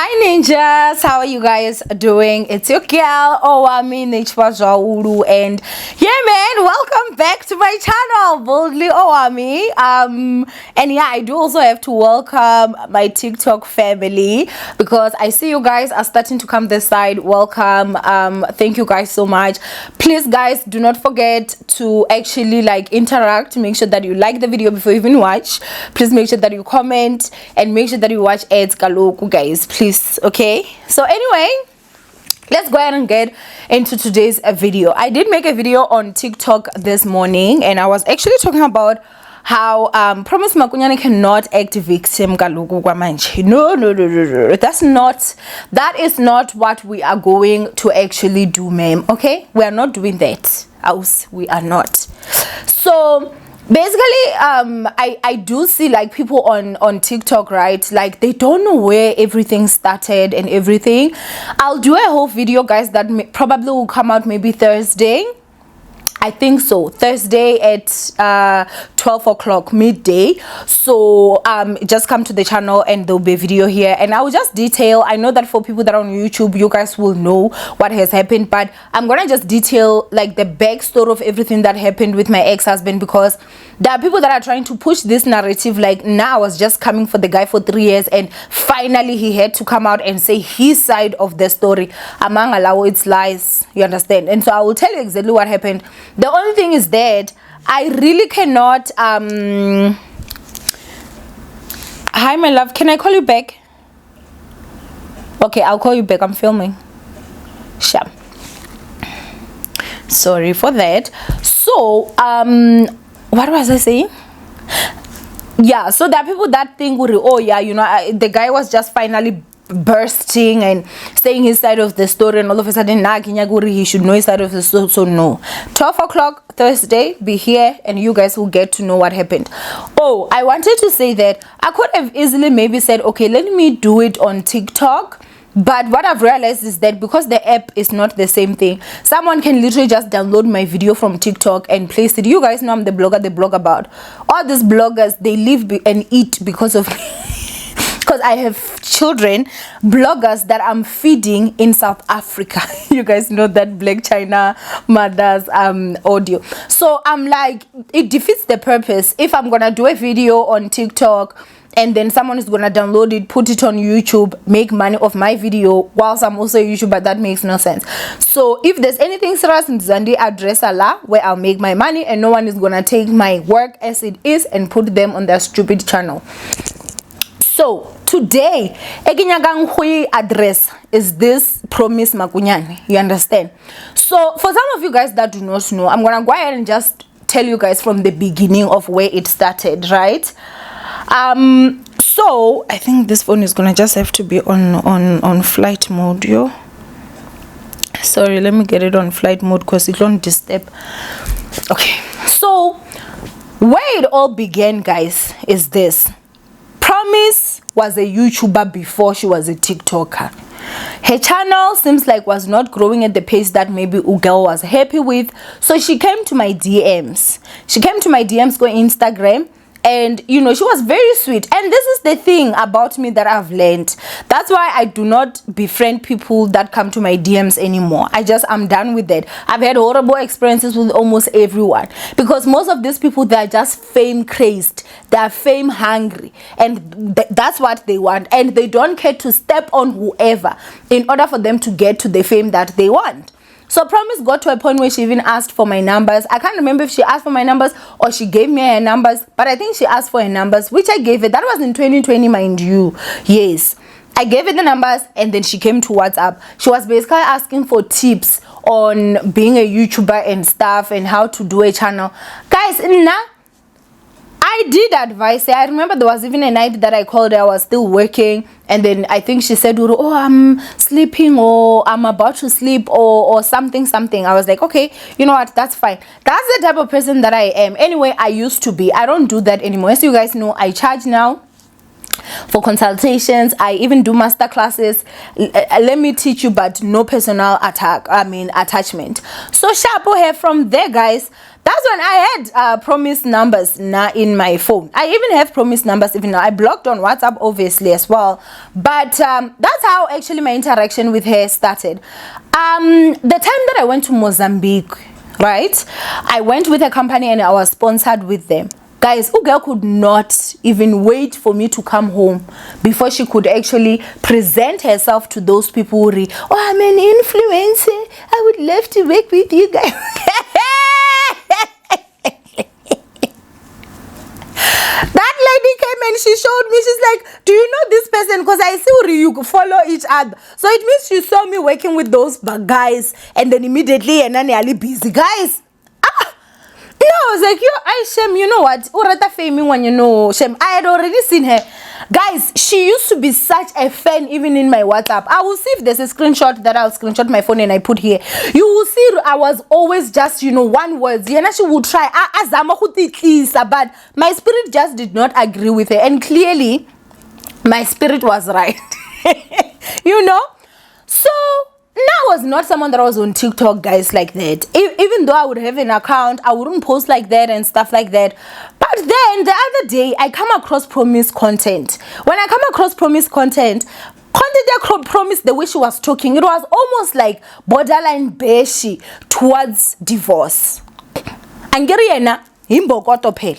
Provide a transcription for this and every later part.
Hi ninjas, how are you guys doing? It's your girl Owamie, and yeah man, welcome back to my channel, Boldly Owamie. And yeah, I do also have to welcome my TikTok family because I see you guys are starting to come this side. Welcome. Thank you guys so much. Please guys, do not forget to actually interact. Make sure that you like the video before you even watch. Please make sure that you comment and make sure that you watch ads kaloku guys, please. Okay, so anyway, let's go ahead and get into today's video. I did make a video on TikTok this morning and I was actually talking about how Promise Makunyane cannot act victim kaloku kwamanje. No, that is not what we are going to actually do, ma'am. Okay, we are not doing that. We are not. So basically I do see people on TikTok, right? They don't know where everything started and everything. I'll do a whole video guys that probably will come out maybe Thursday. I think so, Thursday at 12 o'clock midday. So just come to the channel and there'll be a video here and I will just detail. I know that for people that are on YouTube, you guys will know what has happened, but I'm gonna just detail the backstory of everything that happened with my ex-husband, because there are people that are trying to push this narrative now I was just coming for the guy for 3 years and finally he had to come out and say his side of the story. Among Allah, it's lies, you understand? And so I will tell you exactly what happened. The only thing is that I really cannot hi my love, can I call you back? Okay, I'll call you back, I'm filming. Sure, sorry for that. So what was I saying? Yeah, so there are people that think, oh yeah, the guy was just finally bursting and saying his side of the story, and all of a sudden he should know his side of the story. So no, 12 o'clock Thursday, be here and you guys will get to know what happened. Oh, I wanted to say that I could have easily maybe said, okay, let me do it on TikTok. But what I've realized is that because the app is not the same thing, someone can literally just download my video from TikTok and place it. You guys know I'm the blogger they blog about. All these bloggers, they live and eat because of because I have children, bloggers that I'm feeding in South Africa. You guys know that Black China mothers audio. So I'm like, it defeats the purpose. If I'm gonna do a video on TikTok and then someone is gonna download it, put it on YouTube, make money off my video whilst I'm also a YouTuber, that makes no sense. So if there's anything serious in Zandi, address Allah where I'll make my money and no one is gonna take my work as it is and put them on their stupid channel. So today, address is this Promise Makunyane. You understand? So for some of you guys that do not know, I'm gonna go ahead and just tell you guys from the beginning of where it started, right? So I think this phone is gonna just have to be on flight mode, yo. Sorry, let me get it on flight mode because it won't disturb. Okay, so where it all began, guys, is this. Promise was a YouTuber before she was a TikToker. Her channel seems was not growing at the pace that maybe Ugel was happy with. So she came to my DMs. She came to my DMs going Instagram. And she was very sweet. And this is the thing about me that I've learned. That's why I do not befriend people that come to my DMs anymore. I'm done with that. I've had horrible experiences with almost everyone, because most of these people, they're just fame crazed, they're fame hungry, and that's what they want, and they don't care to step on whoever in order for them to get to the fame that they want. So Promise got to a point where she even asked for my numbers. I can't remember if she asked for my numbers or she gave me her numbers, but I think she asked for her numbers, which I gave her. That was in 2020, mind you. Yes, I gave her the numbers and then she came to WhatsApp. She was basically asking for tips on being a YouTuber and stuff and how to do a channel. Guys, I did advise her. I remember there was even a night that I called her. I was still working, and then I think she said, oh, I'm sleeping, or I'm about to sleep, or something. I was like, okay, you know what, that's fine. That's the type of person that I am. Anyway, I used to be. I don't do that anymore. As you guys know, I charge now. for consultations. I even do master classes. Let me teach you, but no personal attachment. So sharpo here from there, guys. That's when I had promise numbers in my phone. I even have promise numbers even now. I blocked on WhatsApp obviously as well, but that's how actually my interaction with her started. The time that I went to Mozambique, right, I went with a company and I was sponsored with them. Guys, Uga could not even wait for me to come home before she could actually present herself to those people who oh, I'm an influencer, I would love to work with you guys. That lady came and she showed me, she's like, do you know this person? Because I see you follow each other. So it means she saw me working with those guys, and then immediately and then Ali busy guys. No, I was like, Shem, you know what? Urata fame when you know Shem. I had already seen her. Guys, she used to be such a fan even in my WhatsApp. I will see if there's a screenshot that I'll screenshot my phone and I put here. You will see I was always just, one word. Yena she would try. But my spirit just did not agree with her. And clearly, my spirit was right. So I was not someone that was on TikTok, guys, like that. Even though I would have an account, I wouldn't post like that and stuff like that. But then the other day, I come across promise content. When I come across promise content that promised the way she was talking, it was almost like borderline beshi towards divorce. Angeriena, imbokoto pel.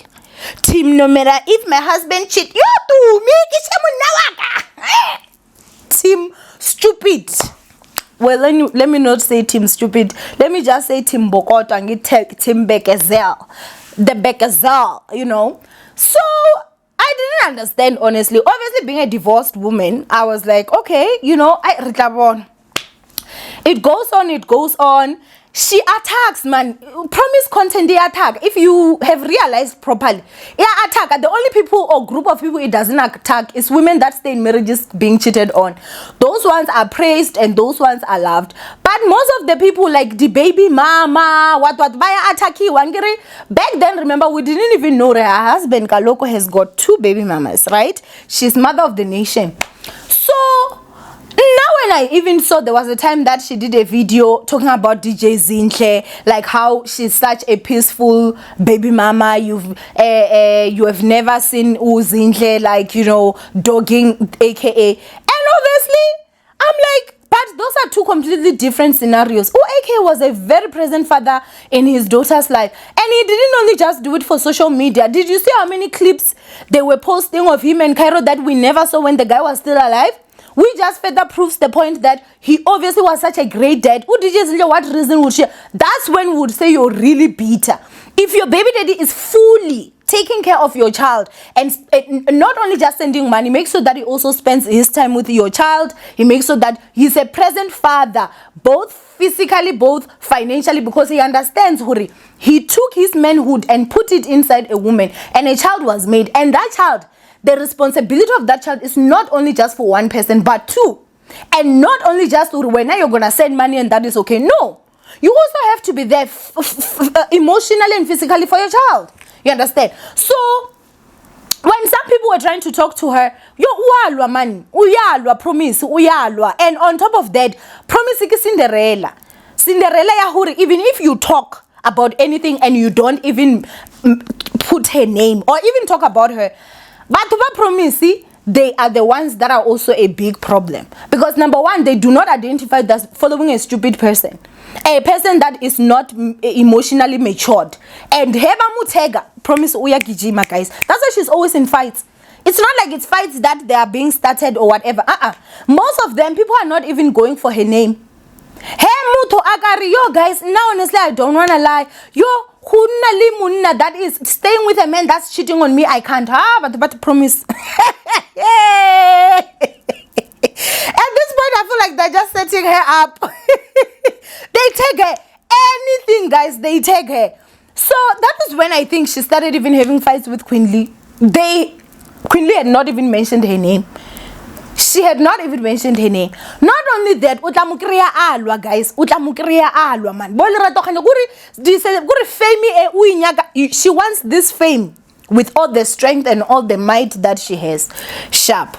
Team no matter if my husband cheat, you do me team stupid. Well, let me not say team stupid. Let me just say team bokoto and get team Bekezel. The Bekezel, So I didn't understand, honestly. Obviously, being a divorced woman, I was like, okay, it goes on. She attacks, man. Promise content, they attack. If you have realized properly, attack. The only people or group of people it doesn't attack is women that stay in marriages being cheated on. Those ones are praised and those ones are loved. But most of the people, like the baby mama, what by attacking Wangiri. Back then, remember, we didn't even know that her husband Kaloko has got 2 baby mamas, right? She's mother of the nation. So now when I even saw, there was a time that she did a video talking about DJ Zinhle, like how she's such a peaceful baby mama. You have never seen Zinhle, like, dogging, aka. And obviously, I'm like, but those are 2 completely different scenarios. AK was a very present father in his daughter's life. And he didn't only just do it for social media. Did you see how many clips they were posting of him and Cairo that we never saw when the guy was still alive? We just further proves the point that he obviously was such a great dad. What reason would she? That's when we would say you're really bitter. If your baby daddy is fully taking care of your child and not only just sending money, make sure that he also spends his time with your child. He makes sure that he's a present father, both physically, both financially, because he understands, Huri. He took his manhood and put it inside a woman, and a child was made. And that child, the responsibility of that child is not only just for one person, but 2. And not only just when you're going to send money and that is okay. No. You also have to be there emotionally and physically for your child. You understand? So, when some people were trying to talk to her, uyalwa man, uyalwa promise, uyalwa. And on top of that, promise is Cinderella. Cinderella yahuri, even if you talk about anything and you don't even put her name or even talk about her, but to promise, they are the ones that are also a big problem. Because number 1, they do not identify as following a stupid person. A person that is not emotionally matured. And Heba Mutega, promise Uya Gijima, guys. That's why she's always in fights. It's not like it's fights that they are being started or whatever. Most of them, people are not even going for her name. Hey Muto Agari, yo guys, now honestly I don't wanna lie. Yo Hunali Munna, that is staying with a man that's cheating on me, I can't but promise. At this point I feel like they're just setting her up. They take her. Anything, guys, they take her. So that was when I think she started even having fights with Queen Lee. Queen Lee had not even mentioned her name. She had not even mentioned her name. Not only that, utamukriya alwa, guys. Utamukriya alwa, man. She wants this fame. with all the strength and all the might that she has. Sharp.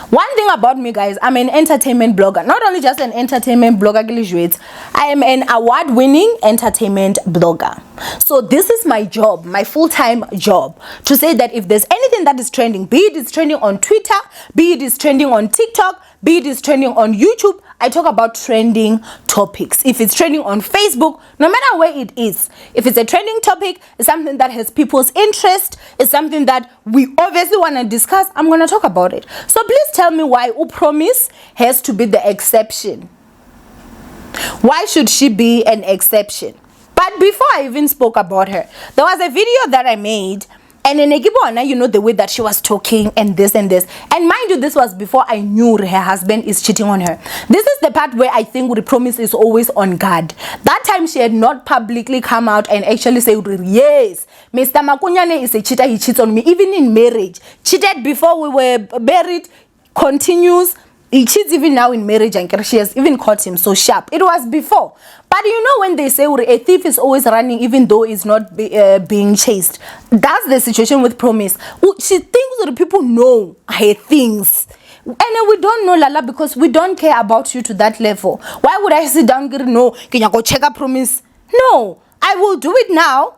One thing about me, guys, I'm an entertainment blogger. Not only just an entertainment blogger, I am an award-winning entertainment blogger. So this is my job, my full-time job, to say that if there's anything that is trending, be it is trending on Twitter, be it is trending on TikTok, be it is trending on YouTube, I talk about trending topics. If it's trending on Facebook, no matter where it is, if it's a trending topic, it's something that has people's interest, it's something that we obviously want to discuss, I'm going to talk about it. So please tell me why Promise has to be the exception. Why should she be an exception? But before I even spoke about her, there was a video that I made, and in Egibona, you know, the way that she was talking and this and this. And mind you, this was before I knew her husband is cheating on her. This is the part where I think the Promise is always on guard. That time she had not publicly come out and actually say, yes, Mr. Makunyane is a cheater, he cheats on me, even in marriage. Cheated before we were married, continues. He cheats even now in marriage, and she has even caught him. So sharp. It was before. But you know, when they say a thief is always running even though it's not being chased, that's the situation with Promise. She thinks that people know her things. And we don't know, Lala, because we don't care about you to that level. Why would I sit down and no, can you go check a Promise? No, I will do it now.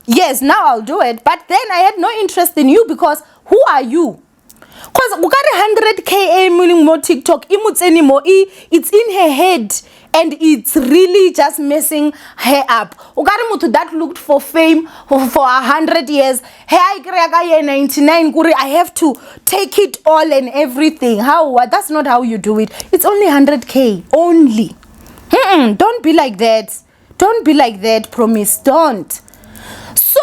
Yes, now I'll do it. But then I had no interest in you because who are you? Because we got 100K more TikTok, anymore. It's in her head and it's really just messing her up. We got mutu that looked for fame for 100 years. Hey, I 99. I have to take it all and everything. How? That's not how you do it. It's only 100K only. Don't be like that. Don't be like that. Promise. Don't. So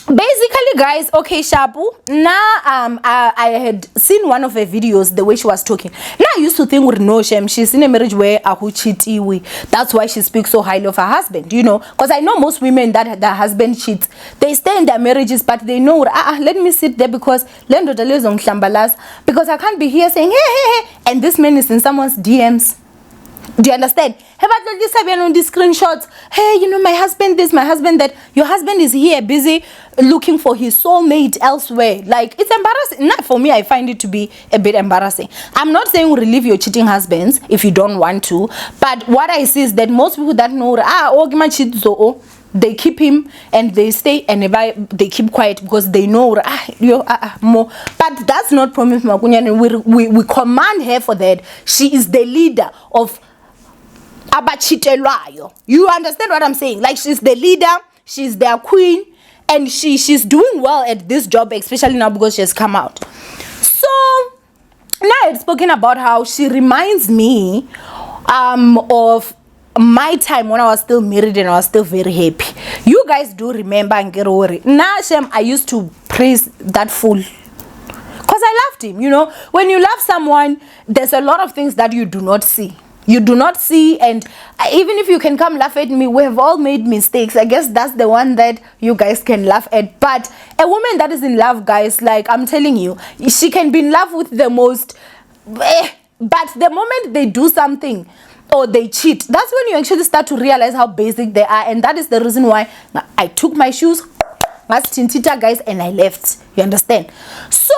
basically, guys, okay, Shabu, now I had seen one of her videos, the way she was talking. Now I used to think with no shame, she's in a marriage where ahu cheat. That's why she speaks so highly of her husband, you know, because I know most women that their husband cheats, they stay in their marriages, but they know, let me sit there because I can't be here saying hey, and this man is in someone's DMs. Do you understand? Have I told you on these screenshots? Hey, you know, my husband this, my husband that. Your husband is here busy looking for his soulmate elsewhere. Like, it's embarrassing. Not for me, I find it to be a bit embarrassing. I'm not saying relieve your cheating husbands if you don't want to. But what I see is that most people that know, they keep him and they stay and they keep quiet because they know more. But that's not Promise Makunyane. We command her for that. She is the leader of Abachitelwayo. You understand what I'm saying? Like, she's the leader, she's their queen, and she's doing well at this job, especially now because she has come out. So now I've spoken about how she reminds me of my time when I was still married and I was still very happy. You guys do remember Ngerori. Nashem, I used to praise that fool because I loved him. You know, when you love someone, there's a lot of things that you do not see. You do not see, and even if you can come laugh at me, we have all made mistakes. I guess that's the one that you guys can laugh at. But a woman that is in love, guys, like I'm telling you, she can be in love with the most, but the moment they do something or they cheat, that's when you actually start to realize how basic they are. And that is the reason why I took my shoes, guys, and I left. You understand? So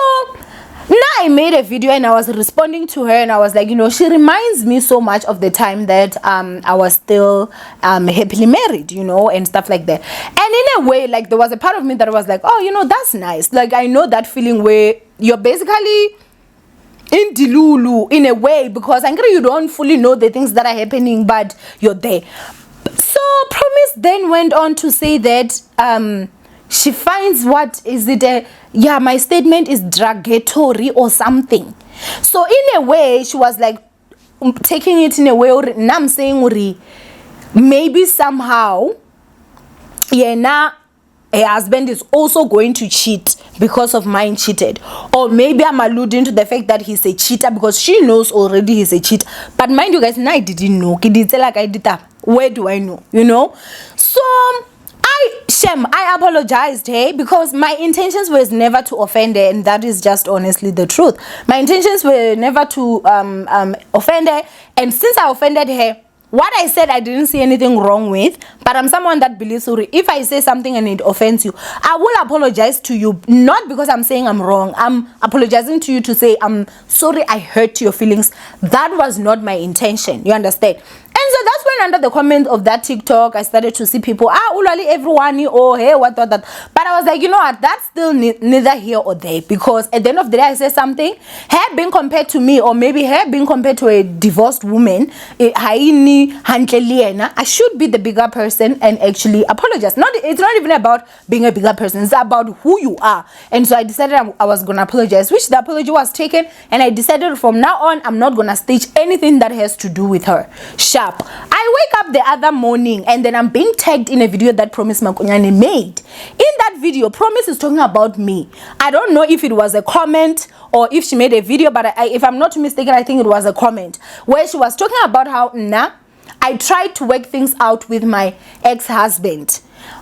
now I made a video and I was responding to her and I was like, you know, she reminds me so much of the time that I was still happily married, you know, and stuff like that. And in a way, like, there was a part of me that was like, oh, you know, that's nice. Like, I know that feeling where you're basically in Dilulu in a way, because I'm you don't fully know the things that are happening, but you're there. So Promise then went on to say that she finds my statement is derogatory or something. So in a way, she was like taking it in a way, now I'm saying maybe somehow, her husband is also going to cheat because of mine cheated. Or maybe I'm alluding to the fact that he's a cheater because she knows already he's a cheater. But mind you guys, I didn't know. Where do I know? You know? So I apologized, hey, because my intentions was never to offend her, and that is just honestly the truth. My intentions were never to offend her, and since I offended her, what I said I didn't see anything wrong with, but I'm someone that believes if I say something and it offends you, I will apologize to you, not because I'm saying I'm wrong. I'm apologizing to you to say I'm sorry I hurt your feelings. That was not my intention. You understand? And so that's when under the comment of that TikTok, I started to see people, ulali everyone, oh, hey, what. But I was like, you know what, that's still neither here or there, because at the end of the day, I said something, her being compared to me, or maybe her being compared to a divorced woman, I should be the bigger person and actually apologize. It's not even about being a bigger person, it's about who you are. And so I decided I was going to apologize, which the apology was taken, and I decided from now on, I'm not going to stage anything that has to do with her. Sharp. I wake up the other morning and then I'm being tagged in a video that Promise Makunyane made. In that video, Promise is talking about me. I don't know if it was a comment or if she made a video, but if I'm not mistaken, I think it was a comment where she was talking about how I tried to work things out with my ex-husband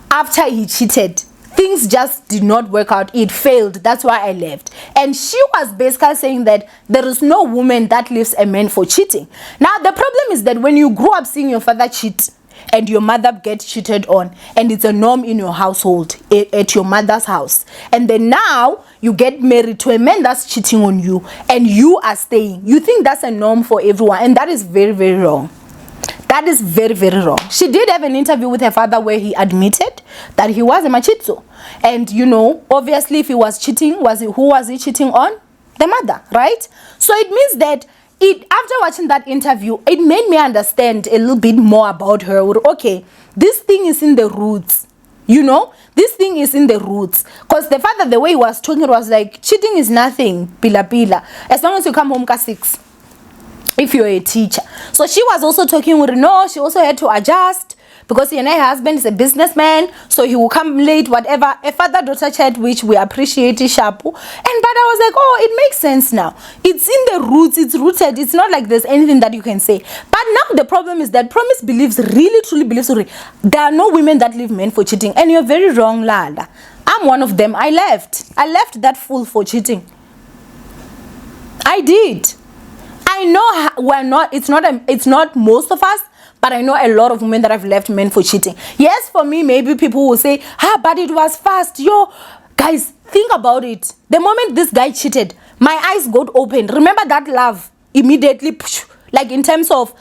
after he cheated. Things just did not work out. It failed. That's why I left. And she was basically saying that there is no woman that leaves a man for cheating. Now, the problem is that when you grow up seeing your father cheat and your mother gets cheated on, and it's a norm in your household, at your mother's house, and then now you get married to a man that's cheating on you and you are staying, you think that's a norm for everyone, and that is very, very wrong. That is very, very wrong. She did have an interview with her father where he admitted that he was a machito. And, you know, obviously if he was cheating, who was he cheating on? The mother, right? So it means that after watching that interview, it made me understand a little bit more about her. Okay, this thing is in the roots. You know, this thing is in the roots. Because the father, the way he was talking, it was like, cheating is nothing, pila. As long as you come home at 6. If you're a teacher. So she was also talking with she also had to adjust because her husband is a businessman, so he will come late, whatever. A father-daughter chat, which we appreciate, Shapu. But I was like, oh, it makes sense now. It's in the roots, it's rooted. It's not like there's anything that you can say. But now the problem is that Promise truly believes, there are no women that leave men for cheating. And you're very wrong, Lala. I'm one of them. I left that fool for cheating. I did. I know it's not most of us, but I know a lot of women that have left men for cheating. Yes, for me, maybe people will say, but it was fast. Yo, guys, think about it. The moment this guy cheated, my eyes got opened. Remember that love immediately, like in terms of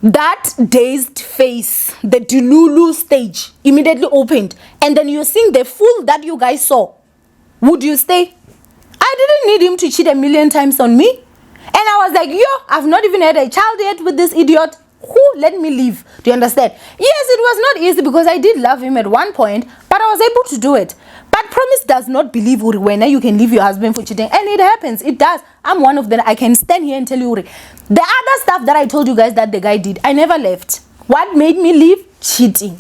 that dazed face, the Delulu stage immediately opened. And then you're seeing the fool that you guys saw. Would you stay? I didn't need him to cheat a million times on me. And I was like, I've not even had a child yet with this idiot. Let me leave. Do you understand? Yes, it was not easy because I did love him at one point, but I was able to do it. But Promise does not believe when you can leave your husband for cheating. And it happens. It does. I'm one of them. I can stand here and tell you the other stuff that I told you guys that the guy did. I never left. What made me leave? Cheating.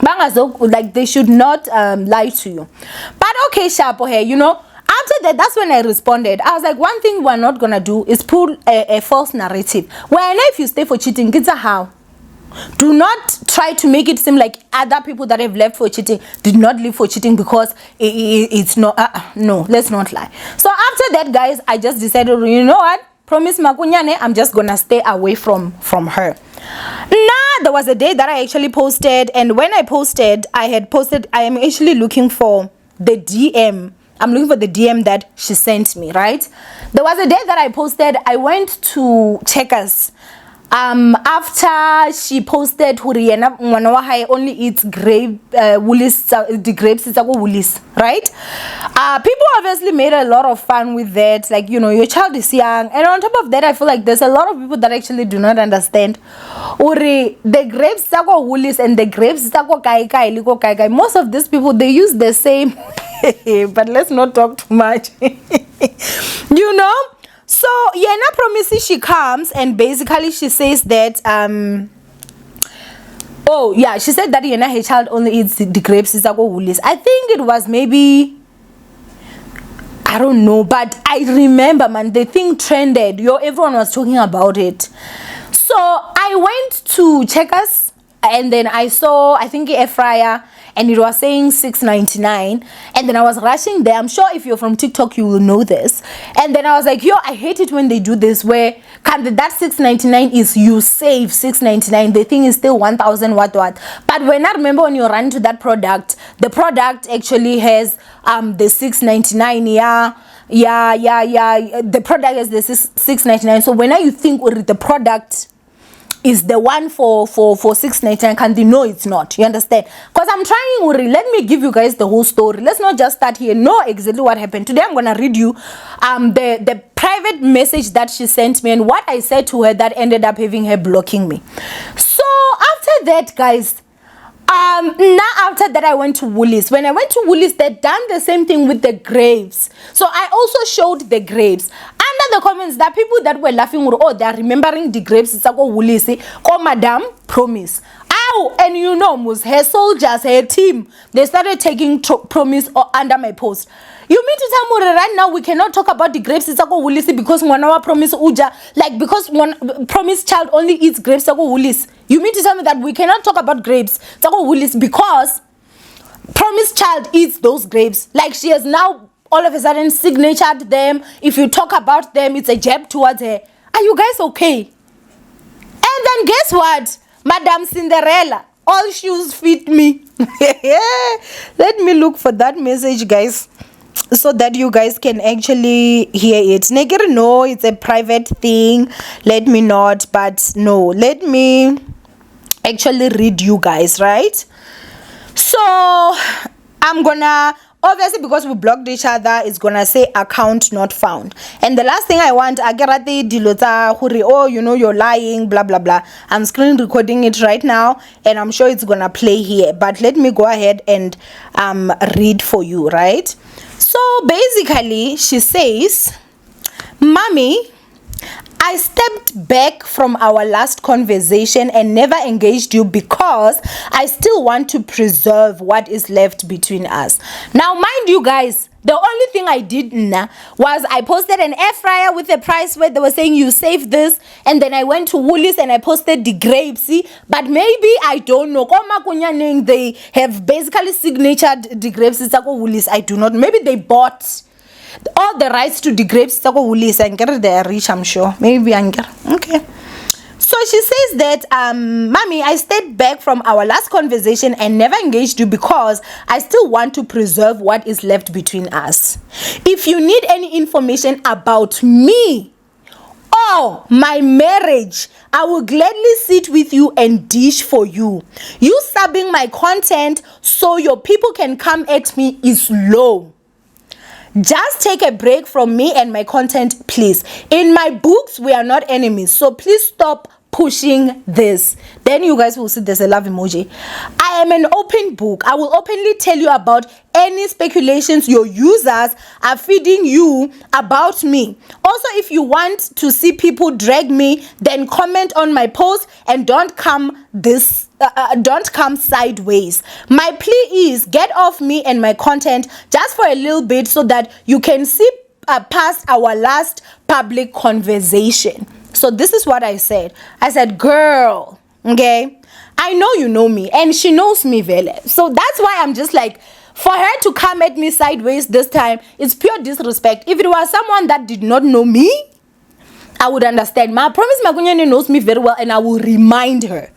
Like they should not lie to you. But okay, Shapo here, you know. After that, that's when I responded. I was like, one thing we're not going to do is pull a false narrative. Well, if you stay for cheating, it's a how. Do not try to make it seem like other people that have left for cheating did not leave for cheating because it's not. No, let's not lie. So after that, guys, I just decided, you know what? Promise Makunyane, I'm just going to stay away from her. Now, there was a day that I actually posted. And when I posted, I am actually looking for the DM. I'm looking for the DM that she sent me, right? There was a day that I posted. I went to Checkers. After she posted Huriana Mwanawa only eats woolies, the grapes, it's woolies, right? People obviously made a lot of fun with that. Like, you know, your child is young. And on top of that, I feel like there's a lot of people that actually do not understand. Uri, the grapes woolies and the grapes kai. Most of these people, they use the same. But let's not talk too much. You know? So Yena promises she comes and basically she says that she said that Yena her child only eats the grapes. I think it was maybe, I don't know, but I remember, man, the thing trended. Everyone was talking about it. So I went to Checkers and then I saw, I think, air fryer, and it was saying $6.99, and then I was rushing there. I'm sure if you're from TikTok you will know this. And then I was like, yo, I hate it when they do this, where that $6.99 is you save $6.99, the thing is still 1,000 what. But when I remember, when you run to that product, the product actually has the $6.99. The product is the $6.99. So when you think the product is the one for $6.99, can they know it's not? You understand? Because I'm trying, let me give you guys the whole story. Let's not just start here. Know exactly what happened. Today I'm gonna read you the private message that she sent me and what I said to her that ended up having her blocking me. So after that, guys, now after that I went to Woolies. When I went to Woolies, they done the same thing with the grapes. So I also showed the grapes. Under the comments, there are people that were laughing, oh, they are remembering the grapes. It's like, oh, Woolies, oh, madam, promise. Ow! And you know, her soldiers, her team, they started taking promise under my post. You mean to tell me right now we cannot talk about the grapes? It's like, oh, Woolies, because one hour promise uja, like, because one promise child only eats grapes. It's like, oh, Woolies. You mean to tell me that we cannot talk about grapes? It's like, oh, Woolies, because promise child eats those grapes. Like, she has now all of a sudden signatured them. If you talk about them, it's a jab towards her. Are you guys okay? And then guess what? Madam Cinderella, all shoes fit me. Let me look for that message, guys, so that you guys can actually hear it. Negeri, no, it's a private thing. Let me not, but no, let me actually read you guys, right? So I'm gonna, obviously, because we blocked each other, it's gonna say account not found. And the last thing I want, agerate dilota huri, oh, you know, you're lying, blah blah blah. I'm screen recording it right now, and I'm sure it's gonna play here. But let me go ahead and read for you, right? So basically, she says, Mommy, I stepped back from our last conversation and never engaged you because I still want to preserve what is left between us. Now, mind you guys, the only thing I did was I posted an air fryer with a price where they were saying you save this, and then I went to Woolies and I posted the grapes. But maybe, I don't know, Makunyane, they have basically signatured the grapes. It's like Woolies, I do not. Maybe they bought all the rights to the grapes. It's like Woolies, and they are rich, I'm sure. Maybe okay. So she says that, Mommy, I stayed back from our last conversation and never engaged you because I still want to preserve what is left between us. If you need any information about me or my marriage, I will gladly sit with you and dish for you. You subbing my content so your people can come at me is low. Just take a break from me and my content, please. In my books, we are not enemies, so please stop pushing this. Then you guys will see there's a love emoji. I am an open book. I will openly tell you about any speculations your users are feeding you about me. Also, if you want to see people drag me, then comment on my post and don't come sideways. My plea is get off me and my content just for a little bit so that you can see past our last public conversation. So this is what I said. I said, girl, okay, I know you know me and she knows me well. So that's why I'm just like, for her to come at me sideways this time, it's pure disrespect. If it was someone that did not know me, I would understand. I promise Makunyane knows me very well, and I will remind her.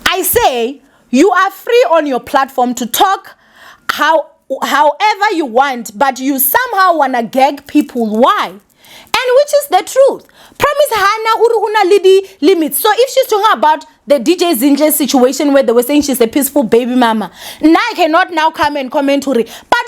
I say, you are free on your platform to talk however you want, but you somehow want to gag people. Why? And which is the truth. Promise Hana Uruhuna Lidi limits. So if she's talking about the DJ Zinhle situation where they were saying she's a peaceful baby mama, now I cannot now come and comment to it. But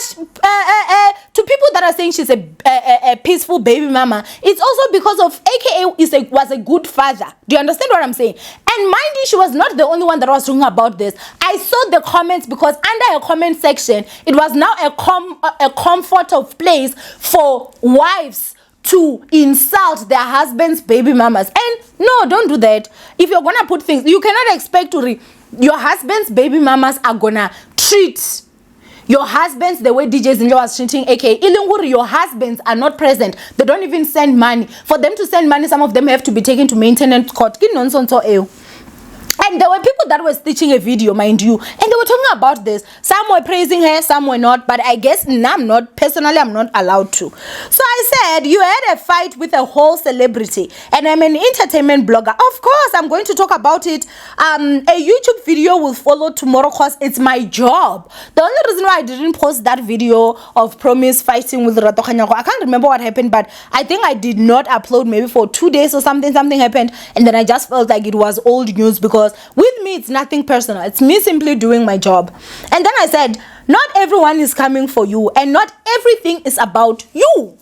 to people that are saying she's a peaceful baby mama, it's also because of AKA was a good father. Do you understand what I'm saying? And mind you, she was not the only one that was talking about this. I saw the comments because under her comment section, it was now a comfort of place for wives to insult their husband's baby mamas. And no, don't do that. If you're gonna put things, you cannot expect to your husband's baby mamas are gonna treat your husbands the way DJ Zinhle was treating aka Ilunguri. Your husbands are not present. They don't even send money. For them to send money, some of them have to be taken to maintenance court. And there were people that were stitching a video, mind you, and they were talking about this. Some were praising her, some were not, but I guess I'm not allowed to. So I said, you had a fight with a whole celebrity, and I'm an entertainment blogger. Of course, I'm going to talk about it. A YouTube video will follow tomorrow because it's my job. The only reason why I didn't post that video of Promise fighting with Rato Kanyako, I can't remember what happened, but I think I did not upload maybe for 2 days or something happened, and then I just felt like it was old news, because with me it's nothing personal, it's me simply doing my job. And then I said, not everyone is coming for you, and not everything is about you.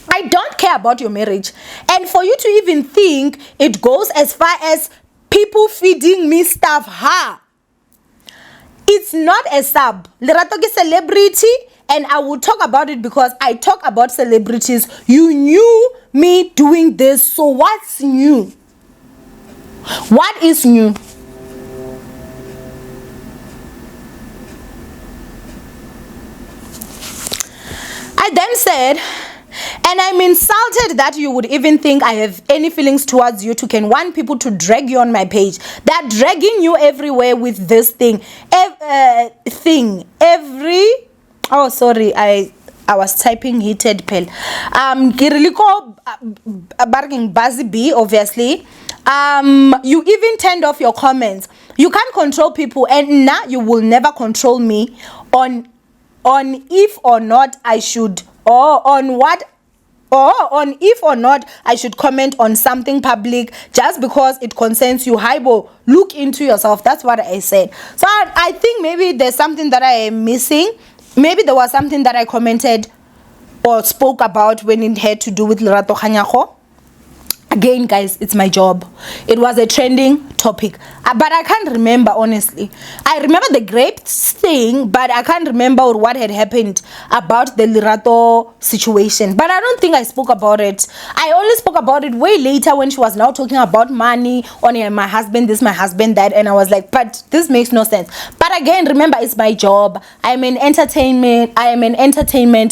I don't care about your marriage, and for you to even think it goes as far as people feeding me stuff, it's not a sub. Lerato ke celebrity, and I will talk about it because I talk about celebrities. You knew me doing this, so what's new? What is new? I then said, and I'm insulted that you would even think I have any feelings towards you, to can want people to drag you on my page. They're dragging you everywhere with this thing. Oh, sorry, I was typing heated pill. Kiriliko barking Bazzy B, obviously. You even turned off your comments. You can't control people, and now you will never control me on if or not I should, or on what, or on if or not I should comment on something public just because it concerns you. Haibo, look into yourself. That's what I said. So I think maybe there's something that I am missing. Maybe there was something that I commented or spoke about when it had to do with Lerato Kanyako. Again, guys, it's my job. It was a trending topic, but I can't remember, honestly. I remember the grapes thing, but I can't remember what had happened about the Lerato situation. But I don't think I spoke about it. I only spoke about it way later when she was now talking about money on my husband this, my husband that, and I was like, but this makes no sense. But again, remember, it's my job. I am an entertainment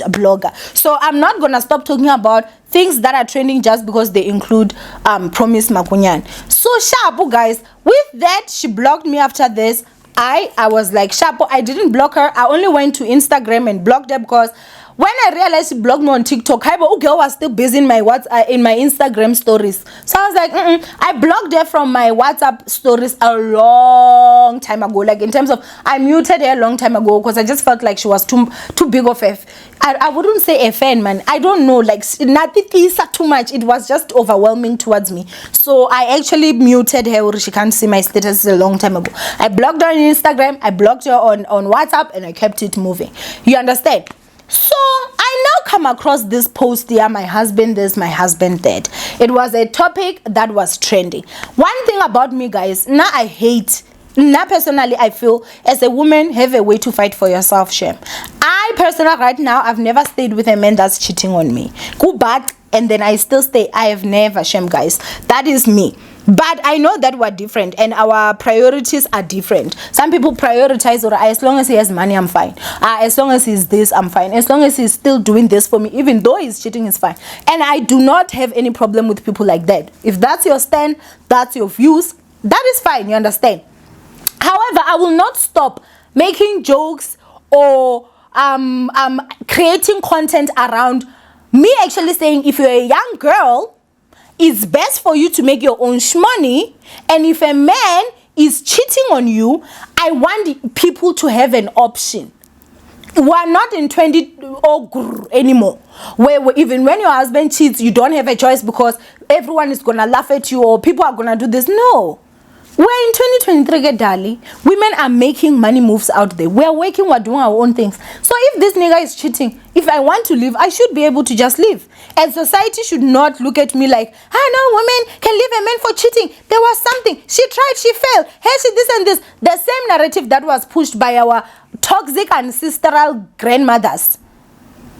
blogger, so I'm not gonna stop talking about things that are trending just because they include Promise Makunyane. So Shapo, guys, with that, she blocked me after this. I was like, Shapo, I didn't block her. I only went to Instagram and blocked her, because when I realized she blocked me on TikTok, girl was still busy in my in my Instagram stories. So I was like, I blocked her from my WhatsApp stories a long time ago. Like, in terms of, I muted her a long time ago, because I just felt like she was too big of a, I wouldn't say a fan, man. I don't know, like, nothing too much. It was just overwhelming towards me. So I actually muted her, or she can't see my status a long time ago. I blocked her on Instagram, I blocked her on WhatsApp, and I kept it moving. You understand? So I now come across this post here, my husband this, my husband that. It was a topic that was trending. One thing about me, guys, now I hate, now personally I feel, as a woman, have a way to fight for yourself, shame. I personally right now, I've never stayed with a man that's cheating on me. Go back and then I still stay. I have never, shame, guys. That is me. But I know that we're different and our priorities are different. Some people prioritize, or as long as he has money, I'm fine. As long as he's this, I'm fine. As long as he's still doing this for me, even though he's cheating, is fine. And I do not have any problem with people like that. If that's your stand, that's your views, that is fine, you understand? However, I will not stop making jokes or creating content around me actually saying, if you're a young girl, it's best for you to make your own money, and if a man is cheating on you, I want people to have an option. We're not in 20 anymore, where even when your husband cheats, you don't have a choice because everyone is gonna laugh at you or people are gonna do this. No. We're in 2023, darling. Women are making money moves out there. We're working, we're doing our own things. So if this nigga is cheating, if I want to leave, I should be able to just leave. And society should not look at me like, no, women can leave a man for cheating. There was something. She tried, she failed. Hey, she this and this. The same narrative that was pushed by our toxic ancestral grandmothers,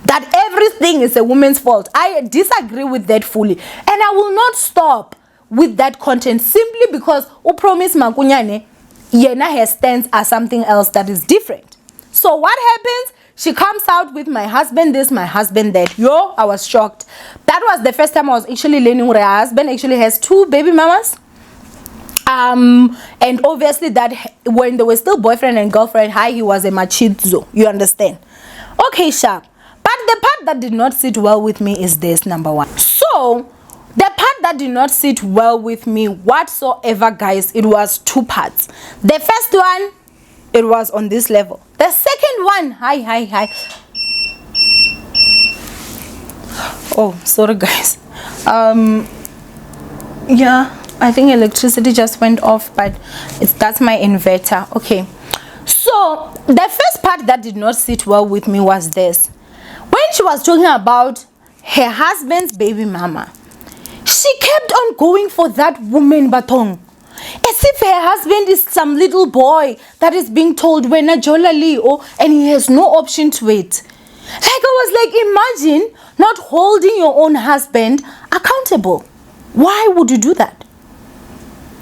that everything is a woman's fault. I disagree with that fully. And I will not stop with that content simply because Promise Makunyane, yena her stands are something else that is different. So what happens? She comes out with my husband this, my husband that. Yo, I was shocked. That was the first time I was actually learning where her husband actually has 2 baby mamas. And obviously that when they were still boyfriend and girlfriend, he was a machizo. You understand? Okay, sharp. But the part that did not sit well with me is this, number one. So the part that did not sit well with me whatsoever, guys, it was two parts. The first one, it was on this level. The second one, hi. Oh, sorry guys. Yeah, I think electricity just went off, but that's my inverter. Okay, so the first part that did not sit well with me was this. When she was talking about her husband's baby mama, she kept on going for that woman Batong, as if her husband is some little boy that is being told when a jolali and he has no option to it. Like, I was like, imagine not holding your own husband accountable. Why would you do that?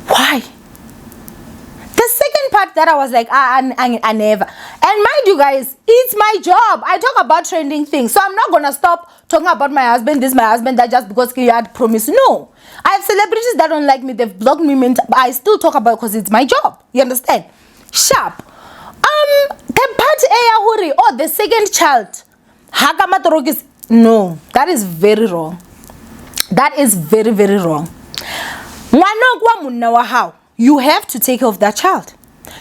Why? The second part that I was like, I never. And mind you guys, it's my job. I talk about trending things. So I'm not going to stop talking about my husband, this my husband, that just because he had promised. No. I have celebrities that don't like me. They've blocked me. But I still talk about it because it's my job. You understand? Sharp. The part A, or the second child. Hakamatorokis. No. That is very wrong. That is very, very wrong. How? You have to take care of that child.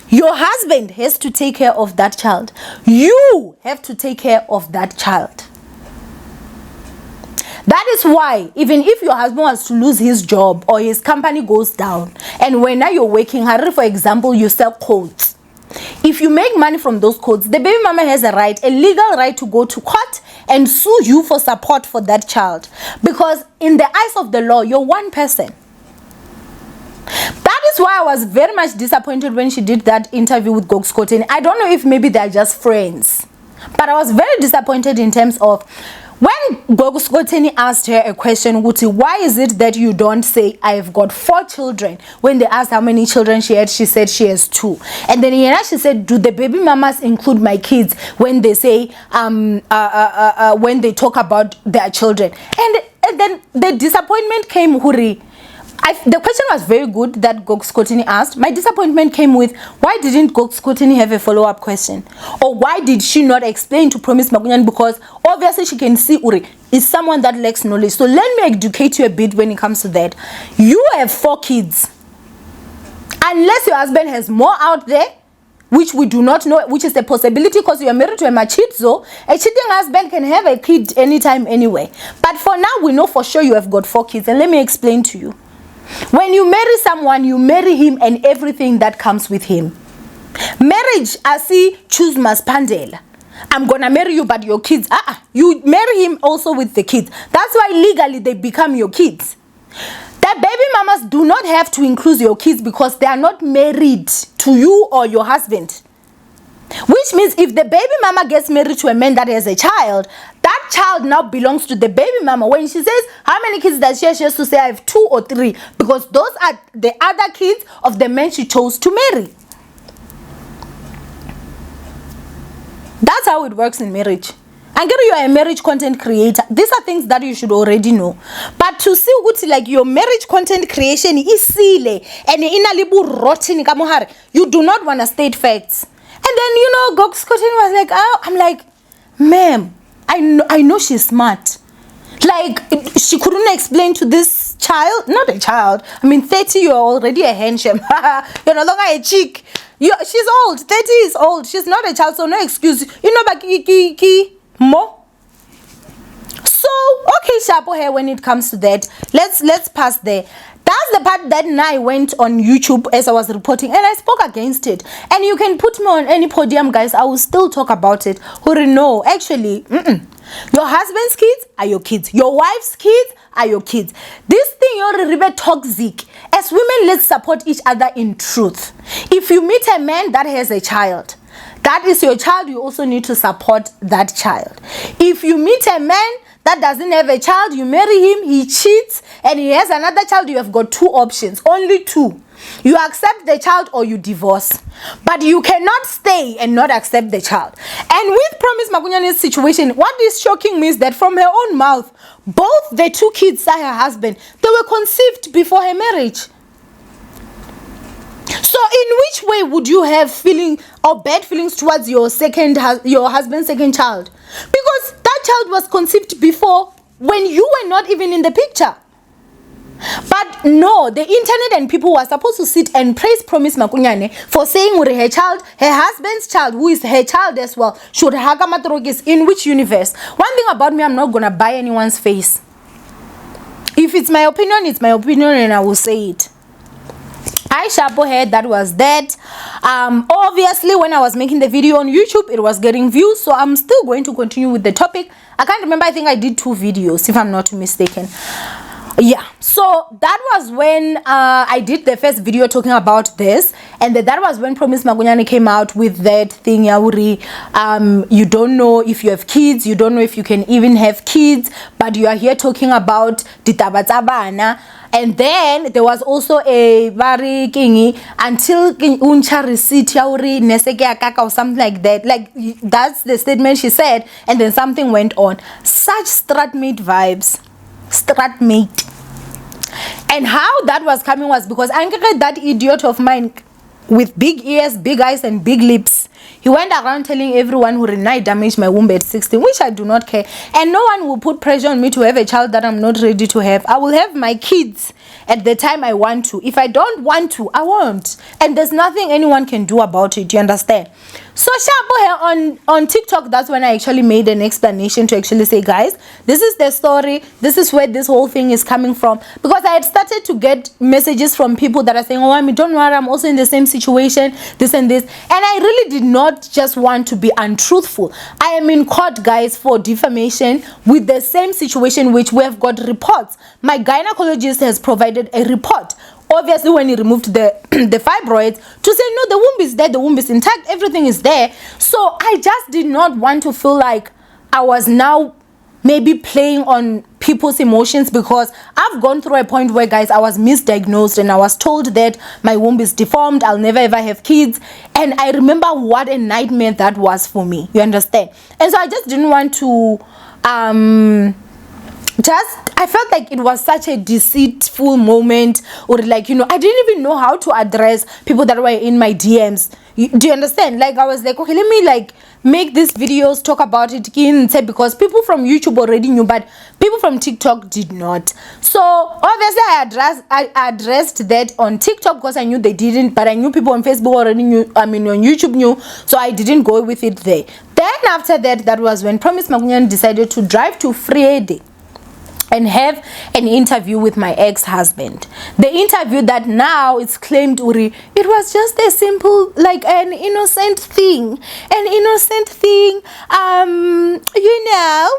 Your husband has to take care of that child. You have to take care of that child. That is why, even if your husband wants to lose his job or his company goes down, and when now you're working, for example, you sell coats. If you make money from those coats, the baby mama has a legal right to go to court and sue you for support for that child. Because in the eyes of the law, you're one person. That is why I was very much disappointed when she did that interview with Gox Koteni. I don't know if maybe they're just friends, but I was very disappointed in terms of when Gox Koteni asked her a question, why is it that you don't say I've got 4 children? When they asked how many children she had, she said she has 2. And then she said, do the baby mamas include my kids when they say when they talk about their children? And then the disappointment came, the question was very good that Gox Koteni asked. My disappointment came with, why didn't Gox Koteni have a follow-up question? Or why did she not explain to Promise Makunyane? Because obviously she can see is someone that lacks knowledge. So let me educate you a bit when it comes to that. You have 4 kids. Unless your husband has more out there, which we do not know, which is a possibility because you are married to a machizo. A cheating husband can have a kid anytime, anyway. But for now, we know for sure you have got 4 kids. And let me explain to you. When you marry someone, you marry him and everything that comes with him. Marriage, I see, choose maspandela. I'm gonna marry you, but your kids, you marry him also with the kids. That's why legally they become your kids. The baby mamas do not have to include your kids because they are not married to you or your husband. Which means if the baby mama gets married to a man that has a child, that child now belongs to the baby mama. When she says how many kids does she has to say I have 2 or 3, because those are the other kids of the man she chose to marry. That's how it works in marriage. And you are a marriage content creator. These are things that you should already know. But to see what like your marriage content creation is silly and inalibu rotten, you do not want to state facts. And then, Gox Koteni was like, I'm like, ma'am, I know she's smart. Like, she couldn't explain to this child, not a child. I mean, 30, you're already a handsome. You're no longer a chick. She's old. 30 is old. She's not a child, so no excuse. But more. So, okay, Shapo here when it comes to that. Let's pass there. That's the part that I went on YouTube as I was reporting and I spoke against it. And you can put me on any podium, guys. I will still talk about it. No, actually, your husband's kids are your kids. Your wife's kids are your kids. This thing, you're a little bit toxic. As women, let's support each other in truth. If you meet a man that has a child, that is your child, you also need to support that child. If you meet a man that doesn't have a child, you marry him, he cheats, and he has another child, you have got 2 options, only 2. You accept the child or you divorce. But you cannot stay and not accept the child. And with Promise Makunyane's situation, what is shocking me is that from her own mouth, both the 2 kids are her husband. They were conceived before her marriage. So in which way would you have feeling or bad feelings towards your husband's second child? Because that child was conceived before when you were not even in the picture. But no, the internet and people were supposed to sit and praise Promise Makunyane for saying her child, her husband's child, who is her child as well, should Hagamatrogis in which universe? One thing about me, I'm not gonna buy anyone's face. If it's my opinion, it's my opinion, and I will say it. I shapo head, that was that. Obviously, when I was making the video on YouTube, it was getting views, so I'm still going to continue with the topic. I can't remember, I think I did 2 videos, if I'm not mistaken. Yeah, so that was when I did the first video talking about this, and that was when Promise Makunyane came out with that thing, Yauri, you don't know if you have kids, you don't know if you can even have kids, but you are here talking about ditabatabana. And then there was also a very kingi until uncha receipt Yauri neseke akaka or something like that. Like that's the statement she said, and then something went on. Such stratmate vibes. Stratmate. And how that was coming was because I get that idiot of mine with big ears, big eyes, and big lips. He went around telling everyone who I damaged my womb at 16, which I do not care. And no one will put pressure on me to have a child that I'm not ready to have. I will have my kids at the time I want to. If I don't want to, I won't. And there's nothing anyone can do about it, you understand? So on TikTok, that's when I actually made an explanation to actually say, guys, this is the story. This is where this whole thing is coming from. Because I had started to get messages from people that are saying, oh, I mean, don't worry, I'm also in the same situation, this and this. And I really did not just want to be untruthful. I am in court, guys, for defamation with the same situation, which we have got reports. My gynecologist has provided a report. Obviously, when he removed the fibroids, to say, no, the womb is there, the womb is intact, everything is there. So I just did not want to feel like I was now maybe playing on people's emotions, because I've gone through a point where, guys, I was misdiagnosed and I was told that my womb is deformed, I'll never ever have kids. And I remember what a nightmare that was for me, you understand? And so I just didn't want to I felt like it was such a deceitful moment, or like, you know, I didn't even know how to address people that were in my DMs. Do you understand? Like, I was like, okay, let me like make these videos, talk about it, because people from YouTube already knew, but people from TikTok did not. So obviously I addressed that on TikTok because I knew they didn't, but I knew people on Facebook already knew, I mean on YouTube knew, so I didn't go with it there. Then after that, that was when Promise Makunyane decided to drive to Friede and have an interview with my ex-husband. The interview that now it's claimed, Uri, it was just a simple, like an innocent thing. You know.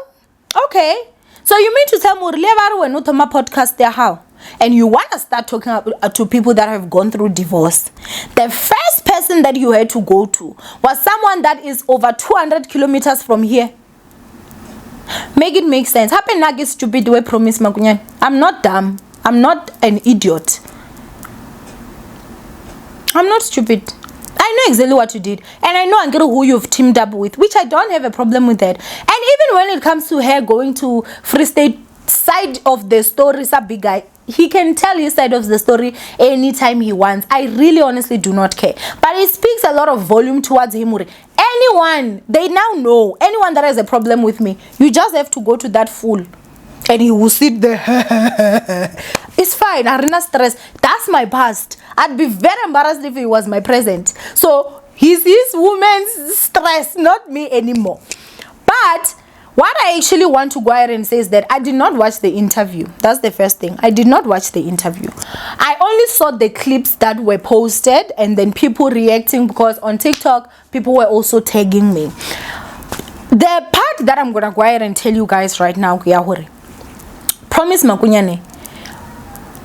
Okay. So you mean to tell me, Uri, not my podcast there how? And you want to start talking to people that have gone through divorce. The first person that you had to go to was someone that is over 200 kilometers from here. Make it make sense. Happen nagi stupid way Promise Makunyane. I'm not dumb. I'm not an idiot. I'm not stupid. I know exactly what you did. And I know who you've teamed up with, which I don't have a problem with that. And even when it comes to her going to Free State side of the story, is a big guy. He can tell his side of the story anytime he wants. I really honestly do not care. But it speaks a lot of volume towards him. Anyone, they now know, anyone that has a problem with me, you just have to go to that fool and he will sit there. It's fine, arena stress. That's my past. I'd be very embarrassed if it was my present. So he's his woman's stress, not me anymore. But what I actually want to go ahead and say is that I did not watch the interview. That's the first thing. I did not watch the interview. I only saw the clips that were posted and then people reacting, because on TikTok, people were also tagging me. The part that I'm going to go ahead and tell you guys right now, Promise Makunyane,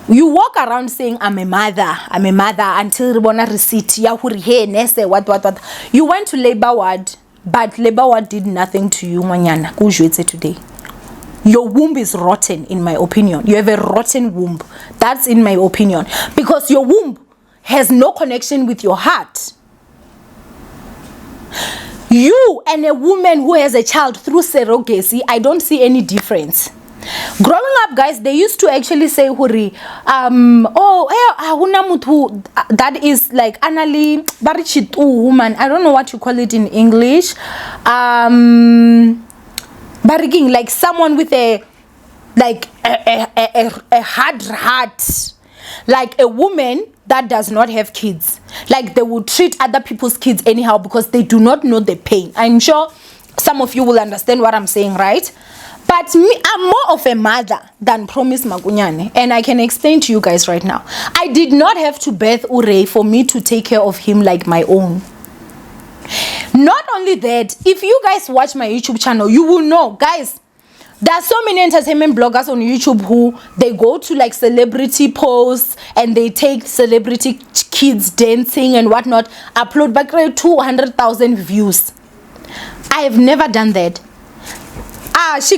you walk around saying, I'm a mother until you want a receipt. What. You went to labor ward. But labor ward did nothing to you, Manyana. Today. Your womb is rotten, in my opinion. You have a rotten womb. That's in my opinion. Because your womb has no connection with your heart. You and a woman who has a child through surrogacy, I don't see any difference. Growing up, guys, they used to actually say huri, that is like anali barichitu woman. I don't know what you call it in English. Bariging, like someone with a hard heart, like a woman that does not have kids. Like they would treat other people's kids anyhow because they do not know the pain. I'm sure some of you will understand what I'm saying, right? But me, I'm more of a mother than Promise Makunyane, and I can explain to you guys right now. I did not have to birth Ure for me to take care of him like my own. Not only that, if you guys watch my YouTube channel, you will know, guys, there are so many entertainment bloggers on YouTube who they go to like celebrity posts and they take celebrity kids dancing and whatnot, upload back 200,000 views. I have never done that.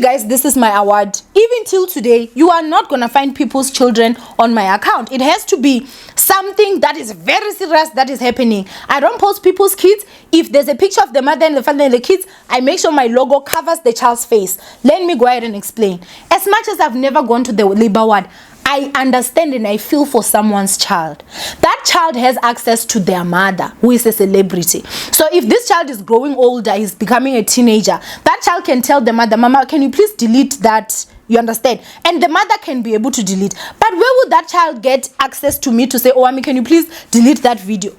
Guys, this is my award. Even till today, you are not gonna find people's children on my account. It has to be something that is very serious that is happening. I don't post people's kids. If there's a picture of the mother and the father and the kids, I make sure my logo covers the child's face. Let me go ahead and explain. As much as I've never gone to the labor ward, I understand and I feel for someone's child. That child has access to their mother, who is a celebrity. So if this child is growing older, he's becoming a teenager, that child can tell the mother, Mama, can you please delete that? You understand? And the mother can be able to delete. But where would that child get access to me to say, Owamie, can you please delete that video?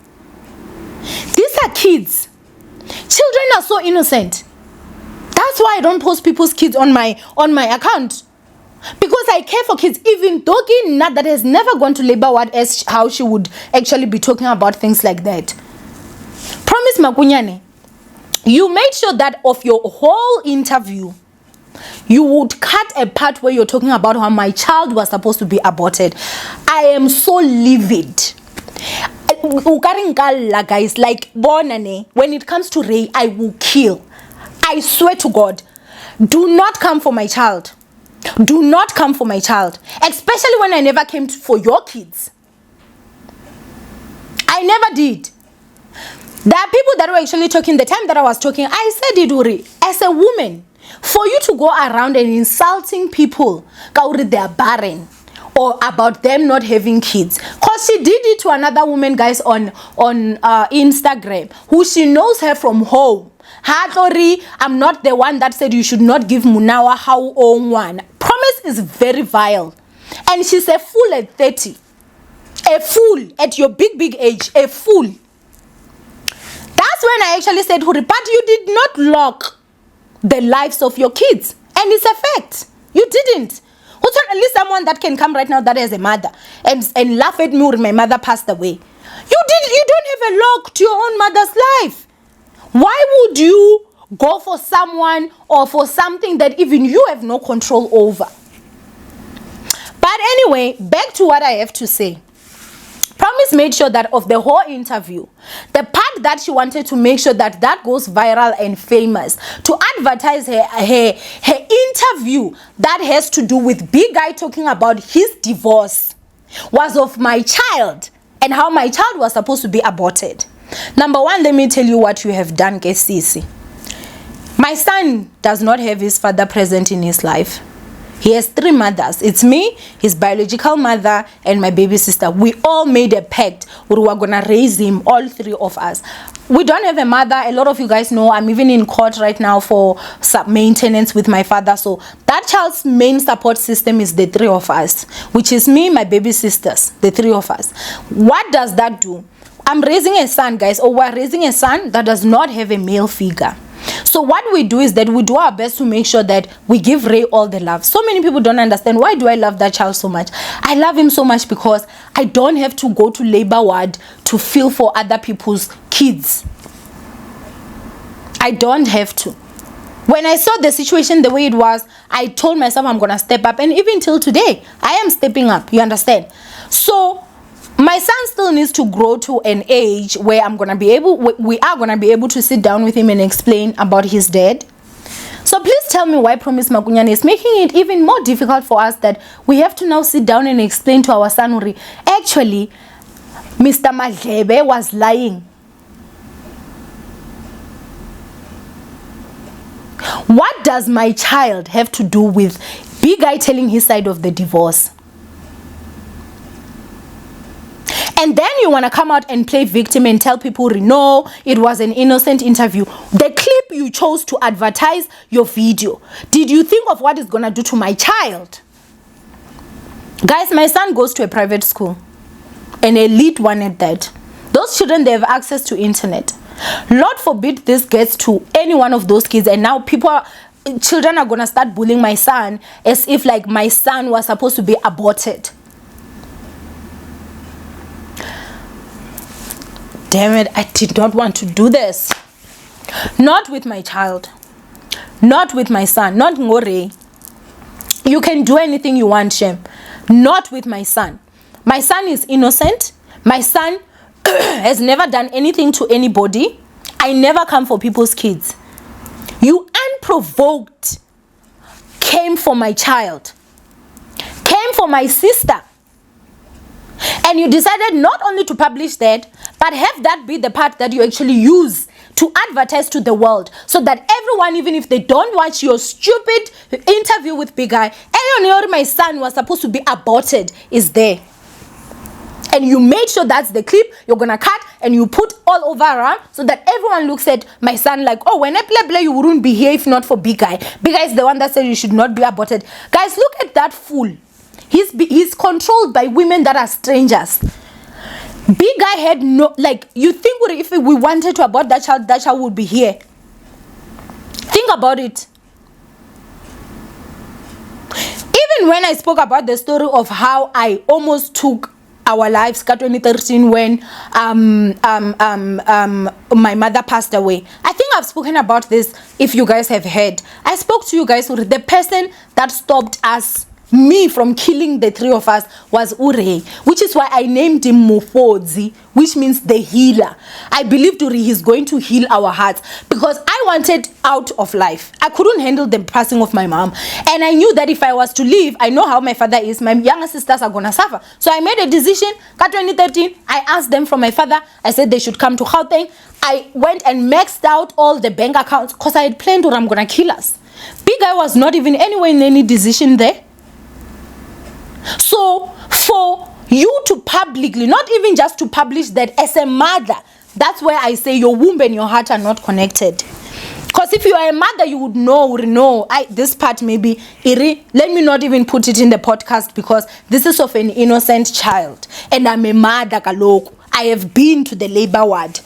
These are kids. Children are so innocent. That's why I don't post people's kids on my account. Because I care for kids. Even Doki Nat that has never gone to labor ward as how she would actually be talking about things like that. Promise Makunyane, you made sure that of your whole interview, you would cut a part where you're talking about how my child was supposed to be aborted. I am so livid. Guys, like Bonane, when it comes to Ray, I will kill. I swear to God, do not come for my child. Do not come for my child, especially when I never came for your kids. I never did. There are people that were actually talking, the time that I was talking, I said it, Uri, as a woman, for you to go around and insulting people, they are barren, or about them not having kids. Because she did it to another woman, guys, on Instagram, who she knows her from home. Hatori, I'm not the one that said you should not give Munawa how own one. Promise is very vile. And she's a fool at 30. A fool at your big age. A fool. That's when I actually said, Huri, but you did not lock the lives of your kids. And it's a fact. You didn't. Who's at least someone that can come right now that has a mother and laugh at me when my mother passed away. You don't have a lock to your own mother's life. Why would you go for someone or for something that even you have no control over? But anyway, back to what I have to say. Promise made sure that of the whole interview, the part that she wanted to make sure that that goes viral and famous, to advertise her interview that has to do with Big Guy talking about his divorce, was of my child and how my child was supposed to be aborted. Number one, let me tell you what you have done, Kesisi. My son does not have his father present in his life. He has 3 mothers. It's me, his biological mother, and my baby sister. We all made a pact. We were going to raise him, all 3 of us. We don't have a mother. A lot of you guys know I'm even in court right now for maintenance with my father. So that child's main support system is the 3 of us, which is me, my baby sisters, the 3 of us. What does that do? I'm raising a son, guys, or we're raising a son that does not have a male figure. So what we do is that we do our best to make sure that we give Ray all the love. So many people don't understand, why do I love that child so much? I love him so much because I don't have to go to labor ward to feel for other people's kids. I don't have to. When I saw the situation the way it was, I told myself I'm going to step up. And even till today, I am stepping up. You understand? So my son still needs to grow to an age where we are going to be able to sit down with him and explain about his dad. So please tell me why Promise Makunyane is making it even more difficult for us that we have to now sit down and explain to our son, Uri, actually, Mr. Madlebe was lying. What does my child have to do with Big guy telling his side of the divorce. And then you want to come out and play victim and tell people, no, it was an innocent interview. The clip you chose to advertise your video. Did you think of what it's going to do to my child? Guys, my son goes to a private school. An elite one at that. Those children, they have access to internet. Lord forbid this gets to any one of those kids, and now children are going to start bullying my son as if like my son was supposed to be aborted. Damn it, I did not want to do this. Not with my child. Not with my son. Not Ngore. You can do anything you want, Shem. Not with my son. My son is innocent. My son has never done anything to anybody. I never come for people's kids. You unprovoked came for my child. Came for my sister. And you decided not only to publish that, but have that be the part that you actually use to advertise to the world, so that everyone, even if they don't watch your stupid interview with Big Guy, my son was supposed to be aborted, is there. And you made sure that's the clip you're gonna cut and you put all over around, so that everyone looks at my son like, oh, when I play, you wouldn't be here if not for Big Guy. Big Guy is the one that said you should not be aborted. Guys, look at that fool. He's controlled by women that are strangers. Big Guy had no, like, you think if we wanted to abort that child would be here. Think about it. Even when I spoke about the story of how I almost took our lives, 2013, when my mother passed away. I think I've spoken about this. If you guys have heard, I spoke to you guys. The person that stopped me from killing the three of us was Ure, which is why I named him Mufodzi, which means the healer. I believed Ure is going to heal our hearts, because I wanted out of life. I couldn't handle the passing of my mom, and I knew that if I was to leave, I know how my father is, my younger sisters are gonna suffer. So I made a decision. 2013, I asked them from my father. I said they should come to Gauteng. I went and maxed out all the bank accounts, because I had planned I'm gonna kill us. Big Guy was not even anywhere in any decision there. So for you to publicly, not even just to publish that as a mother, that's where I say your womb and your heart are not connected. Because if you are a mother, you would know, this part maybe, let me not even put it in the podcast, because this is of an innocent child. And I'm a mother, Kaloko. I have been to the labor ward.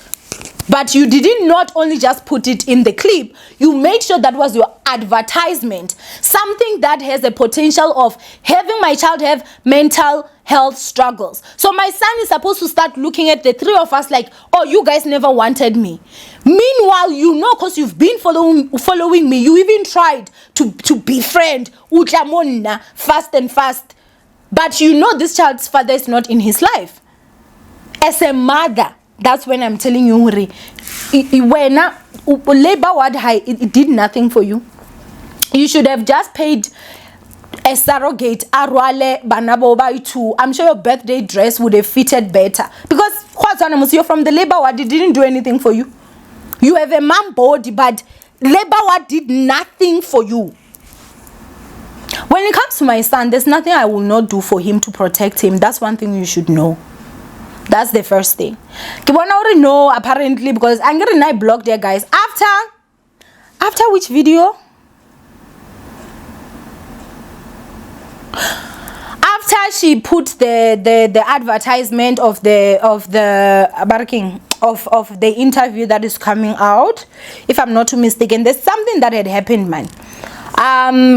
But you didn't not only just put it in the clip, you made sure that was your advertisement. Something that has a potential of having my child have mental health struggles. So my son is supposed to start looking at the three of us like, oh, you guys never wanted me. Meanwhile, you know, because you've been following me, you even tried to befriend Utlamonna fast and fast. But you know this child's father is not in his life. As a mother, that's when I'm telling you, when labor ward high, it did nothing for you. You should have just paid a surrogate, Arwale, Banaboba too. I'm sure your birthday dress would have fitted better. Because you're from the labor ward, it didn't do anything for you. You have a mom body, but labor ward did nothing for you. When it comes to my son, there's nothing I will not do for him to protect him. That's one thing you should know. That's the first thing. I already know, apparently, because I'm getting I blocked there, guys. After which video? After she put the advertisement of the interview that is coming out, if I'm not too mistaken, there's something that had happened, man.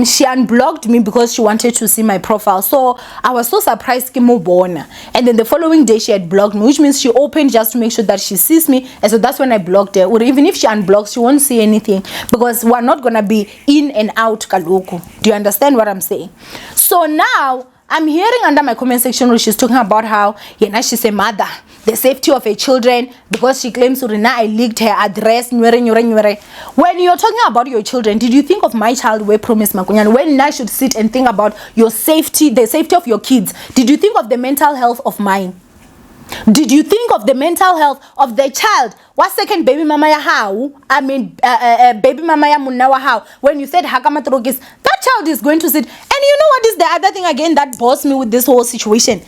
She unblocked me because she wanted to see my profile. So I was so surprised. And then the following day she had blocked me, which means she opened just to make sure that she sees me. And so that's when I blocked her. Or even if she unblocks, she won't see anything, because we're not gonna be in and out Kaloko. Do you understand what I'm saying? So now I'm hearing under my comment section where she's talking about how she's a mother, the safety of her children, because she claims Urina I leaked her address. When you're talking about your children, did you think of my child where promise Makunyane? When I should sit and think about your safety, the safety of your kids, did you think of the mental health of mine? Did you think of the mental health of the child? What second baby mama ya how? I mean, baby mama ya munawa how? When you said hakamatrogis, that child is going to sit. And you know what is the other thing again that bothers me with this whole situation?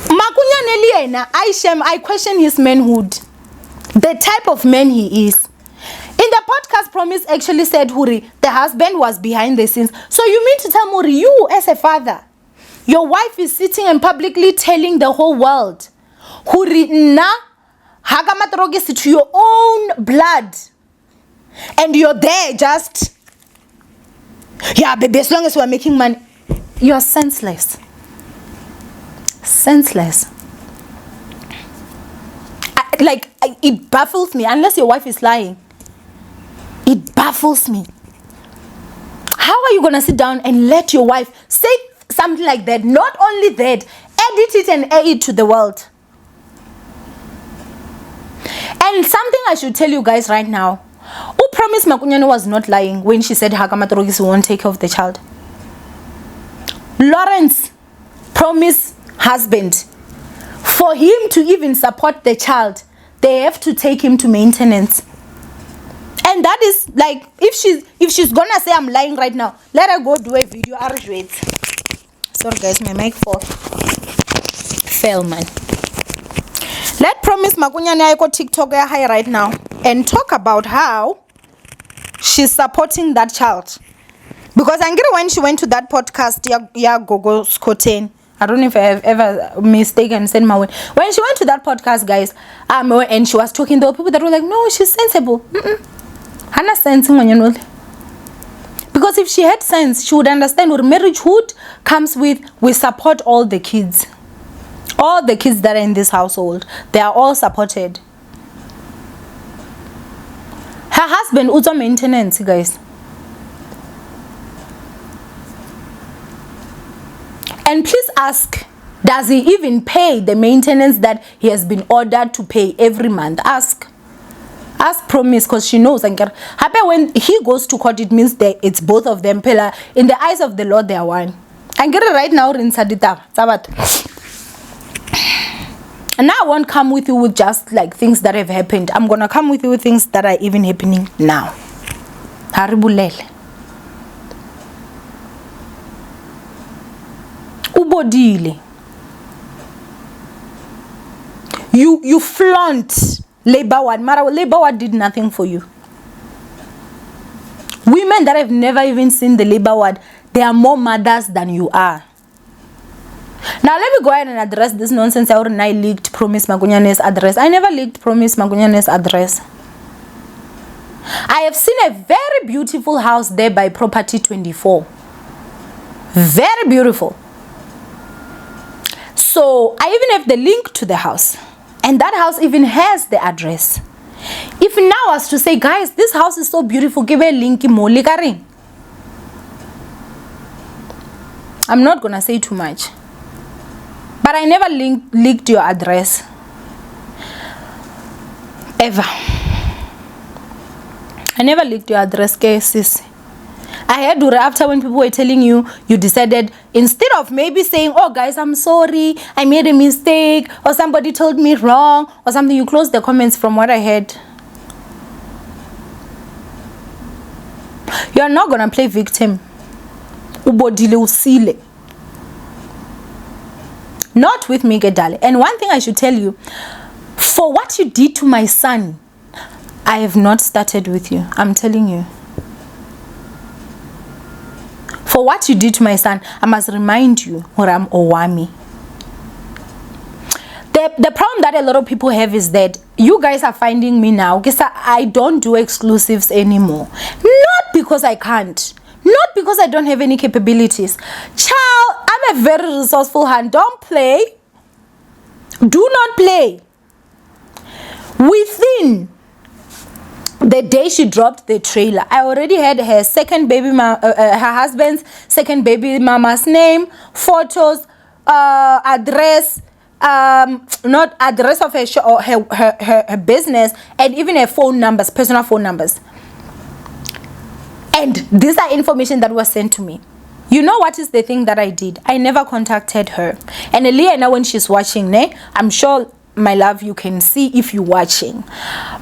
Makunyane liena, I question his manhood. The type of man he is. In the podcast, Promise actually said, Huri, the husband was behind the scenes. So you mean to tell Muri, you as a father, your wife is sitting and publicly telling the whole world, Huri na hagamatrogis to your own blood, and you're there just, yeah, baby, as long as we're making money. You're senseless. Senseless. It baffles me, unless your wife is lying. It baffles me. How are you gonna sit down and let your wife say something like that? Not only that, edit it and air it to the world. And something I should tell you guys right now. Who promised Makunyane was not lying when she said Hakamatrogis won't take care of the child? Lawrence promised husband, for him to even support the child, they have to take him to maintenance. And that is like, if she's gonna say I'm lying right now, let her go do a video. Sorry guys, my mic fell, man. Let Promise Makunyane I go TikTok high right now and talk about how she's supporting that child. Because I get when she went to that podcast, yeah, Gogo Scotain. I don't know if I have ever mistaken said my way. When she went to that podcast, guys, and she was talking, there were people that were like, no, she's sensible. Hana sense when you know. Because if she had sense, she would understand what marriagehood comes with. We support all the kids. All the kids that are in this household, they are all supported. Her husband also maintenance, guys. And please ask, does he even pay the maintenance that he has been ordered to pay every month? Ask Promise, because she knows. And when he goes to court, it means that it's both of them. In the eyes of the Lord, they are one. And get it right now in Sadita. And now I won't come with you with just like things that have happened. I'm gonna come with you with things that are even happening now. Haribulele. Ubodile. You flaunt labor ward. Mara, labor ward did nothing for you. Women that have never even seen the labor ward, they are more mothers than you are. Now let me go ahead and address this nonsense. I leaked Promise Makunyane's address. I never leaked Promise Makunyane's address. I have seen a very beautiful house there by Property 24. Very beautiful. So I even have the link to the house. And that house even has the address. If now was to say, guys, this house is so beautiful, give a link. I'm not gonna say too much. But I never leaked your address. Ever. I never leaked your address, sis. I had to, after when people were telling you, you decided, instead of maybe saying, oh guys, I'm sorry, I made a mistake, or somebody told me wrong, or something, you closed the comments from what I heard. You are not gonna play victim. Ubodile usile. Not with me, Gedale. And one thing I should tell you, for what you did to my son, I have not started with you. I'm telling you. For what you did to my son, I must remind you, I'm Owamie. The problem that a lot of people have is that you guys are finding me now because I don't do exclusives anymore. Not because I can't. Not because I don't have any capabilities. Child, I'm a very resourceful hand. Don't play. Do not play. Within the day she dropped the trailer, I already had her second baby her husband's second baby mama's name, photos, address, not address of her business, and even her phone numbers, personal phone numbers. And these are information that was sent to me. You know what is the thing that I did? I never contacted her. And Eliana, when she's watching, I'm sure, my love, you can see if you're watching.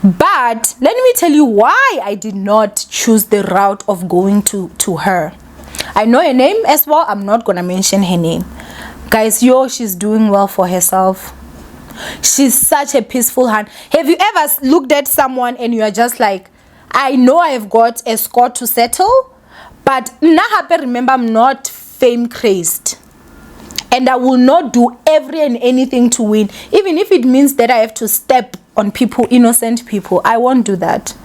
But let me tell you why I did not choose the route of going to her. I know her name as well. I'm not gonna mention her name. Guys, she's doing well for herself. She's such a peaceful hand. Have you ever looked at someone and you are just like, I know I've got a score to settle, but remember, I'm not fame crazed. And I will not do every and anything to win. Even if it means that I have to step on people, innocent people. I won't do that.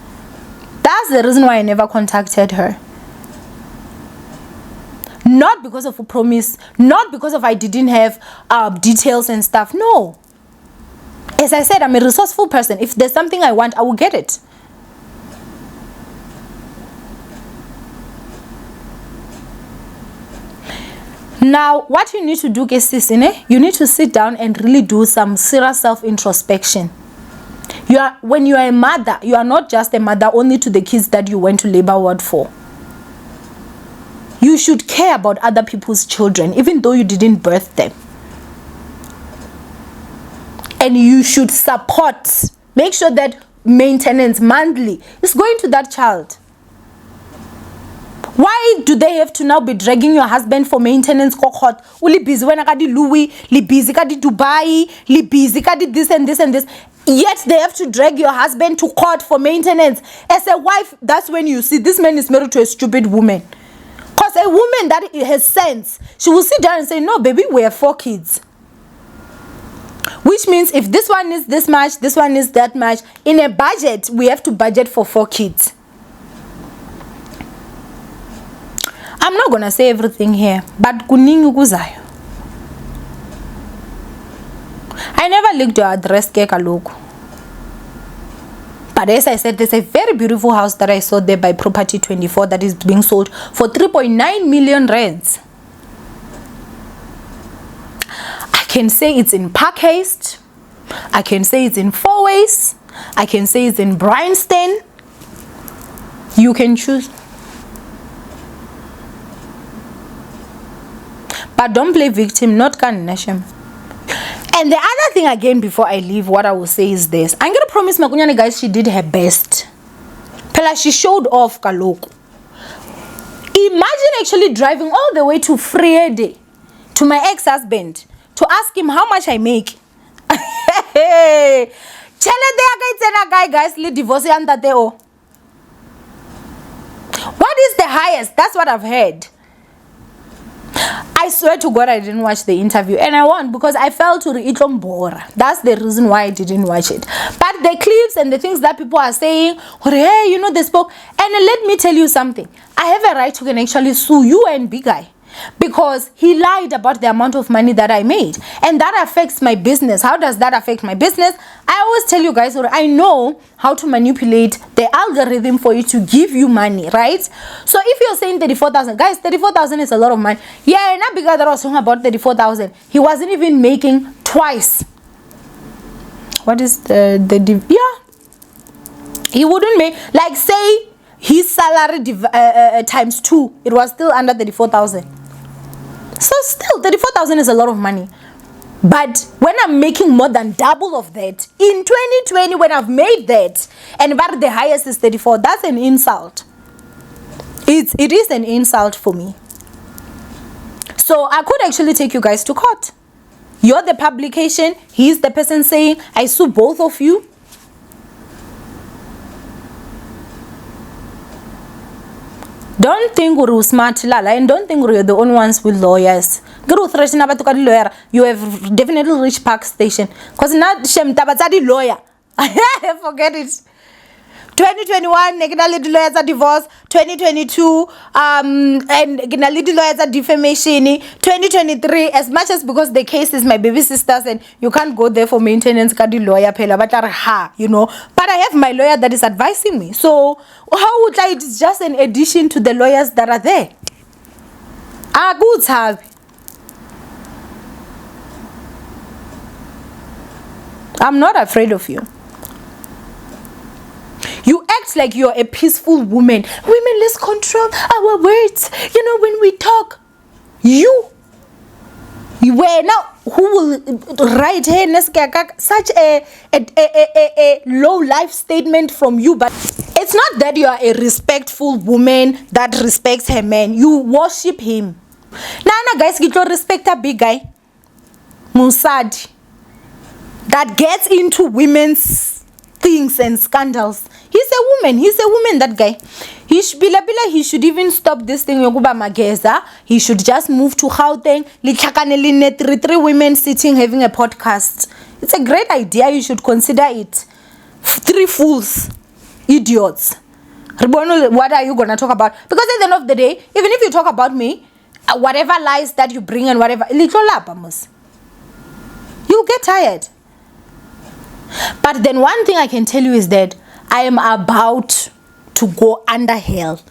That's the reason why I never contacted her. Not because of a promise. Not because of I didn't have details and stuff. No. As I said, I'm a resourceful person. If there's something I want, I will get it. Now, what you need to do, sis, you need to sit down and really do some serious self-introspection. When you are a mother, you are not just a mother only to the kids that you went to labor ward for. You should care about other people's children, even though you didn't birth them. And you should support, make sure that maintenance monthly is going to that child. Why do they have to now be dragging your husband for maintenance? Uli busy when I Louis, li busy kadi Dubai, li busy kadi this and this and this. Yet they have to drag your husband to court for maintenance. As a wife, that's when you see this man is married to a stupid woman. Because a woman that has sense, she will sit down and say, no, baby, we have 4 kids. Which means if this one is this much, this one is that much, in a budget, we have to budget for 4 kids. I'm not gonna say everything here, but kuningi kuzayo. I never linked your address, kaloku. But as I said, there's a very beautiful house that I saw there by Property 24 that is being sold for 3.9 million rands. I can say it's in Parkhaste. I can say it's in Fourways. I can say it's in Bryanston. You can choose. But don't play victim, not Kanasham. And the other thing again, before I leave, what I will say is this. I'm gonna promise Makunyane, guys, she did her best. Pela, she showed off kaloku. Imagine actually driving all the way to Friede, to my ex-husband, to ask him how much I make. Hey, guys, divorce under there. What is the highest? That's what I've heard. I swear to God I didn't watch the interview, and I won't, because I fell to the Bora. That's the reason why I didn't watch it. But the clips and the things that people are saying, hey, they spoke. And let me tell you something. I have a right to can actually sue you and Big Guy, because he lied about the amount of money that I made, and that affects my business. How does that affect my business? I always tell you guys, I know how to manipulate the algorithm for it to give you money, right? So if you're saying 34,000, guys, 34,000 is a lot of money. Yeah, not Big Guy that was talking about 34,000. He wasn't even making twice. What is he wouldn't make, like, say his salary times 2, it was still under 34,000. So still 34,000 is a lot of money. But when I'm making more than double of that in 2020, when I've made that, and but the highest is 34, that's an insult. It is an insult for me. So I could actually take you guys to court. You're the publication, he's the person saying I sue both of you. Don't think we're smart, Lala, and don't think we're the only ones with lawyers. You have definitely reached Park Station. Because not Shem Tabatadi lawyer. Forget it. 2021, Negnality lawyers are divorced. 2022, and Gnality lawyers are defamation. 2023, as much as because the case is my baby sisters and you can't go there for maintenance, kadi lawyer pela, but But I have my lawyer that is advising me. So how would I? It's just an addition to the lawyers that are there. Good have. I'm not afraid of you. You act like you're a peaceful woman. Women, let's control our words. When we talk. You were now who will write here such a low life statement from you. But it's not that you are a respectful woman that respects her man. You worship him. Nana guys, get your respect a big guy Musadi that gets into women's things and scandals. He's a woman, that guy. He should even stop this thing yokuba mageza. He should just move to Gauteng. Three women sitting having a podcast. It's a great idea. You should consider it. 3 fools, idiots. What are you gonna talk about? Because at the end of the day, even if you talk about me, whatever lies that you bring and whatever, you'll get tired. But then one thing I can tell you is that I am about to go under hell.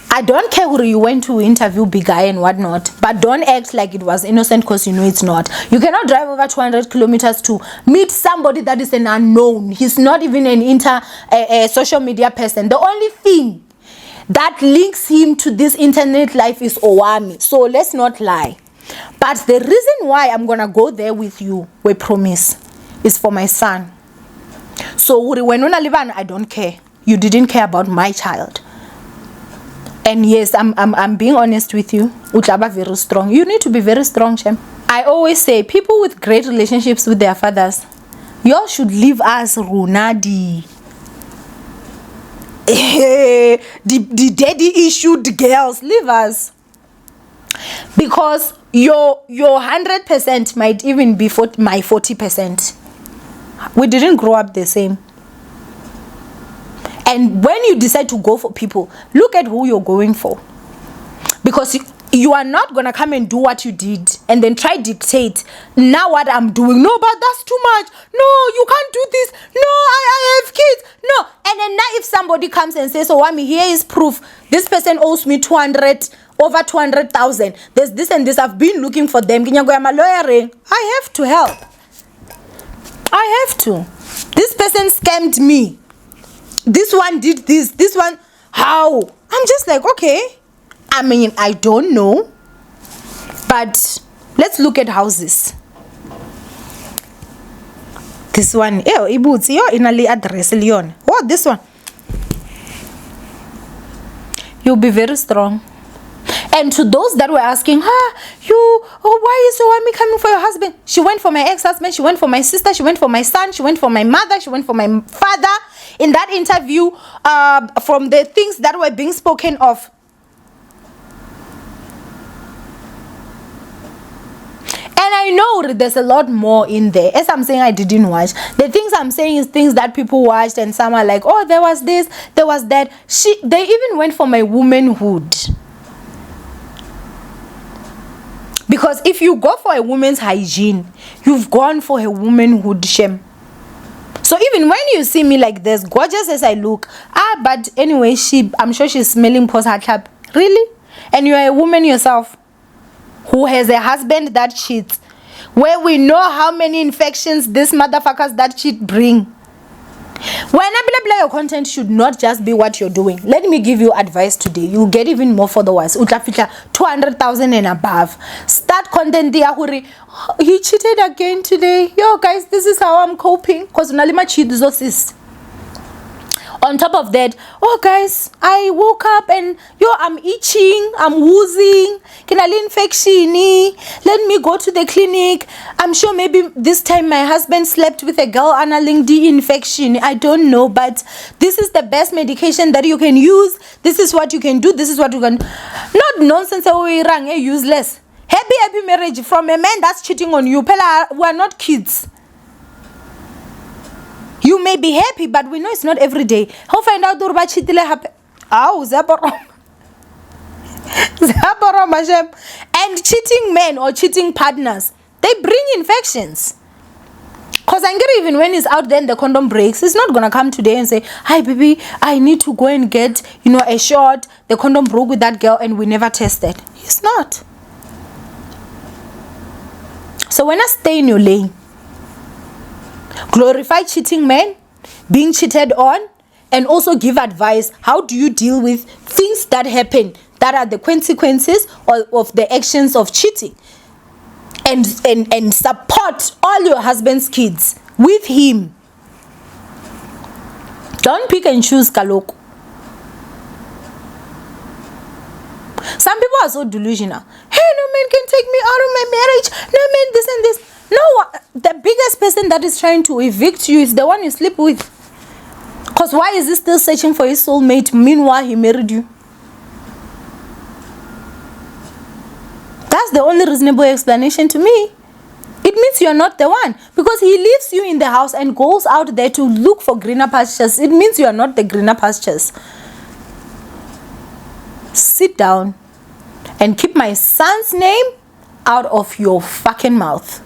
I don't care who you went to interview big guy and whatnot, but don't act like it was innocent because you know it's not. You cannot drive over 200 kilometers to meet somebody that is an unknown. He's not even an social media person. The only thing that links him to this internet life is Owamie. So let's not lie. But the reason why I'm gonna go there with you, we promise, is for my son. So when I don't care. You didn't care about my child. And yes, I'm being honest with you. Utlaba very strong. You need to be very strong, Shem. I always say people with great relationships with their fathers, y'all should leave us Runadi. the daddy issued girls, leave us. Because your 100% might even be my 40%. We didn't grow up the same. And when you decide to go for people, look at who you're going for. Because you are not going to come and do what you did and then try dictate now what I'm doing. No, but that's too much. No, you can't do this. No, I have kids. No. And then now if somebody comes and says, oh, Owamie, here is proof. This person owes me over 200,000. There's this and this. I've been looking for them. I have to help. I have to. This person scammed me. This one did this. This one, how? I'm just like, okay. I mean, I don't know. But let's look at houses. This one, address Leon. What this one? You'll be very strong. And to those that were asking, why is Owamie coming for your husband? She went for my ex-husband, she went for my sister, she went for my son, she went for my mother, she went for my father. In that interview, from the things that were being spoken of. And I know there's a lot more in there. As I'm saying, I didn't watch. The things I'm saying is things that people watched and some are like, oh, there was this, there was that. They even went for my womanhood. Because if you go for a woman's hygiene, you've gone for a womanhood shame. So even when you see me like this, gorgeous as I look, but anyway, I'm sure she's smelling post-club. Really? And you're a woman yourself who has a husband that cheats, where we know how many infections these motherfuckers that cheat bring. When your content should not just be what you're doing. Let me give you advice today. You'll get even more followers. 200,000 and above. Start content there. He cheated again today. Yo guys, this is how I'm coping. Because unalima cheat is. On top of that, oh guys, I woke up and I'm itching, I'm woozy, kinali infection. Let me go to the clinic. I'm sure maybe this time my husband slept with a girl analyzing the infection. I don't know, but this is the best medication that you can use. This is what you can do. This is what you can. Not nonsense. Useless. Happy marriage from a man that's cheating on you. Pella, we're not kids. You may be happy, but we know it's not every day. How find out about cheating happen? And cheating men or cheating partners, they bring infections. Because even when he's out there and the condom breaks, he's not gonna come today and say, hi baby, I need to go and get a shot. The condom broke with that girl and we never tested. He's not. So when I stay in your lane, glorify cheating men, being cheated on, and also give advice. How do you deal with things that happen that are the consequences of the actions of cheating, and support all your husband's kids with him. Don't pick and choose, Kaloko. Some people are so delusional. Hey, no man can take me out of my marriage. No man, this and this. No, the biggest person that is trying to evict you is the one you sleep with. Because why is he still searching for his soulmate? Meanwhile, he married you. That's the only reasonable explanation to me. It means you're not the one. Because he leaves you in the house and goes out there to look for greener pastures. It means you are not the greener pastures. Sit down and keep my son's name out of your fucking mouth.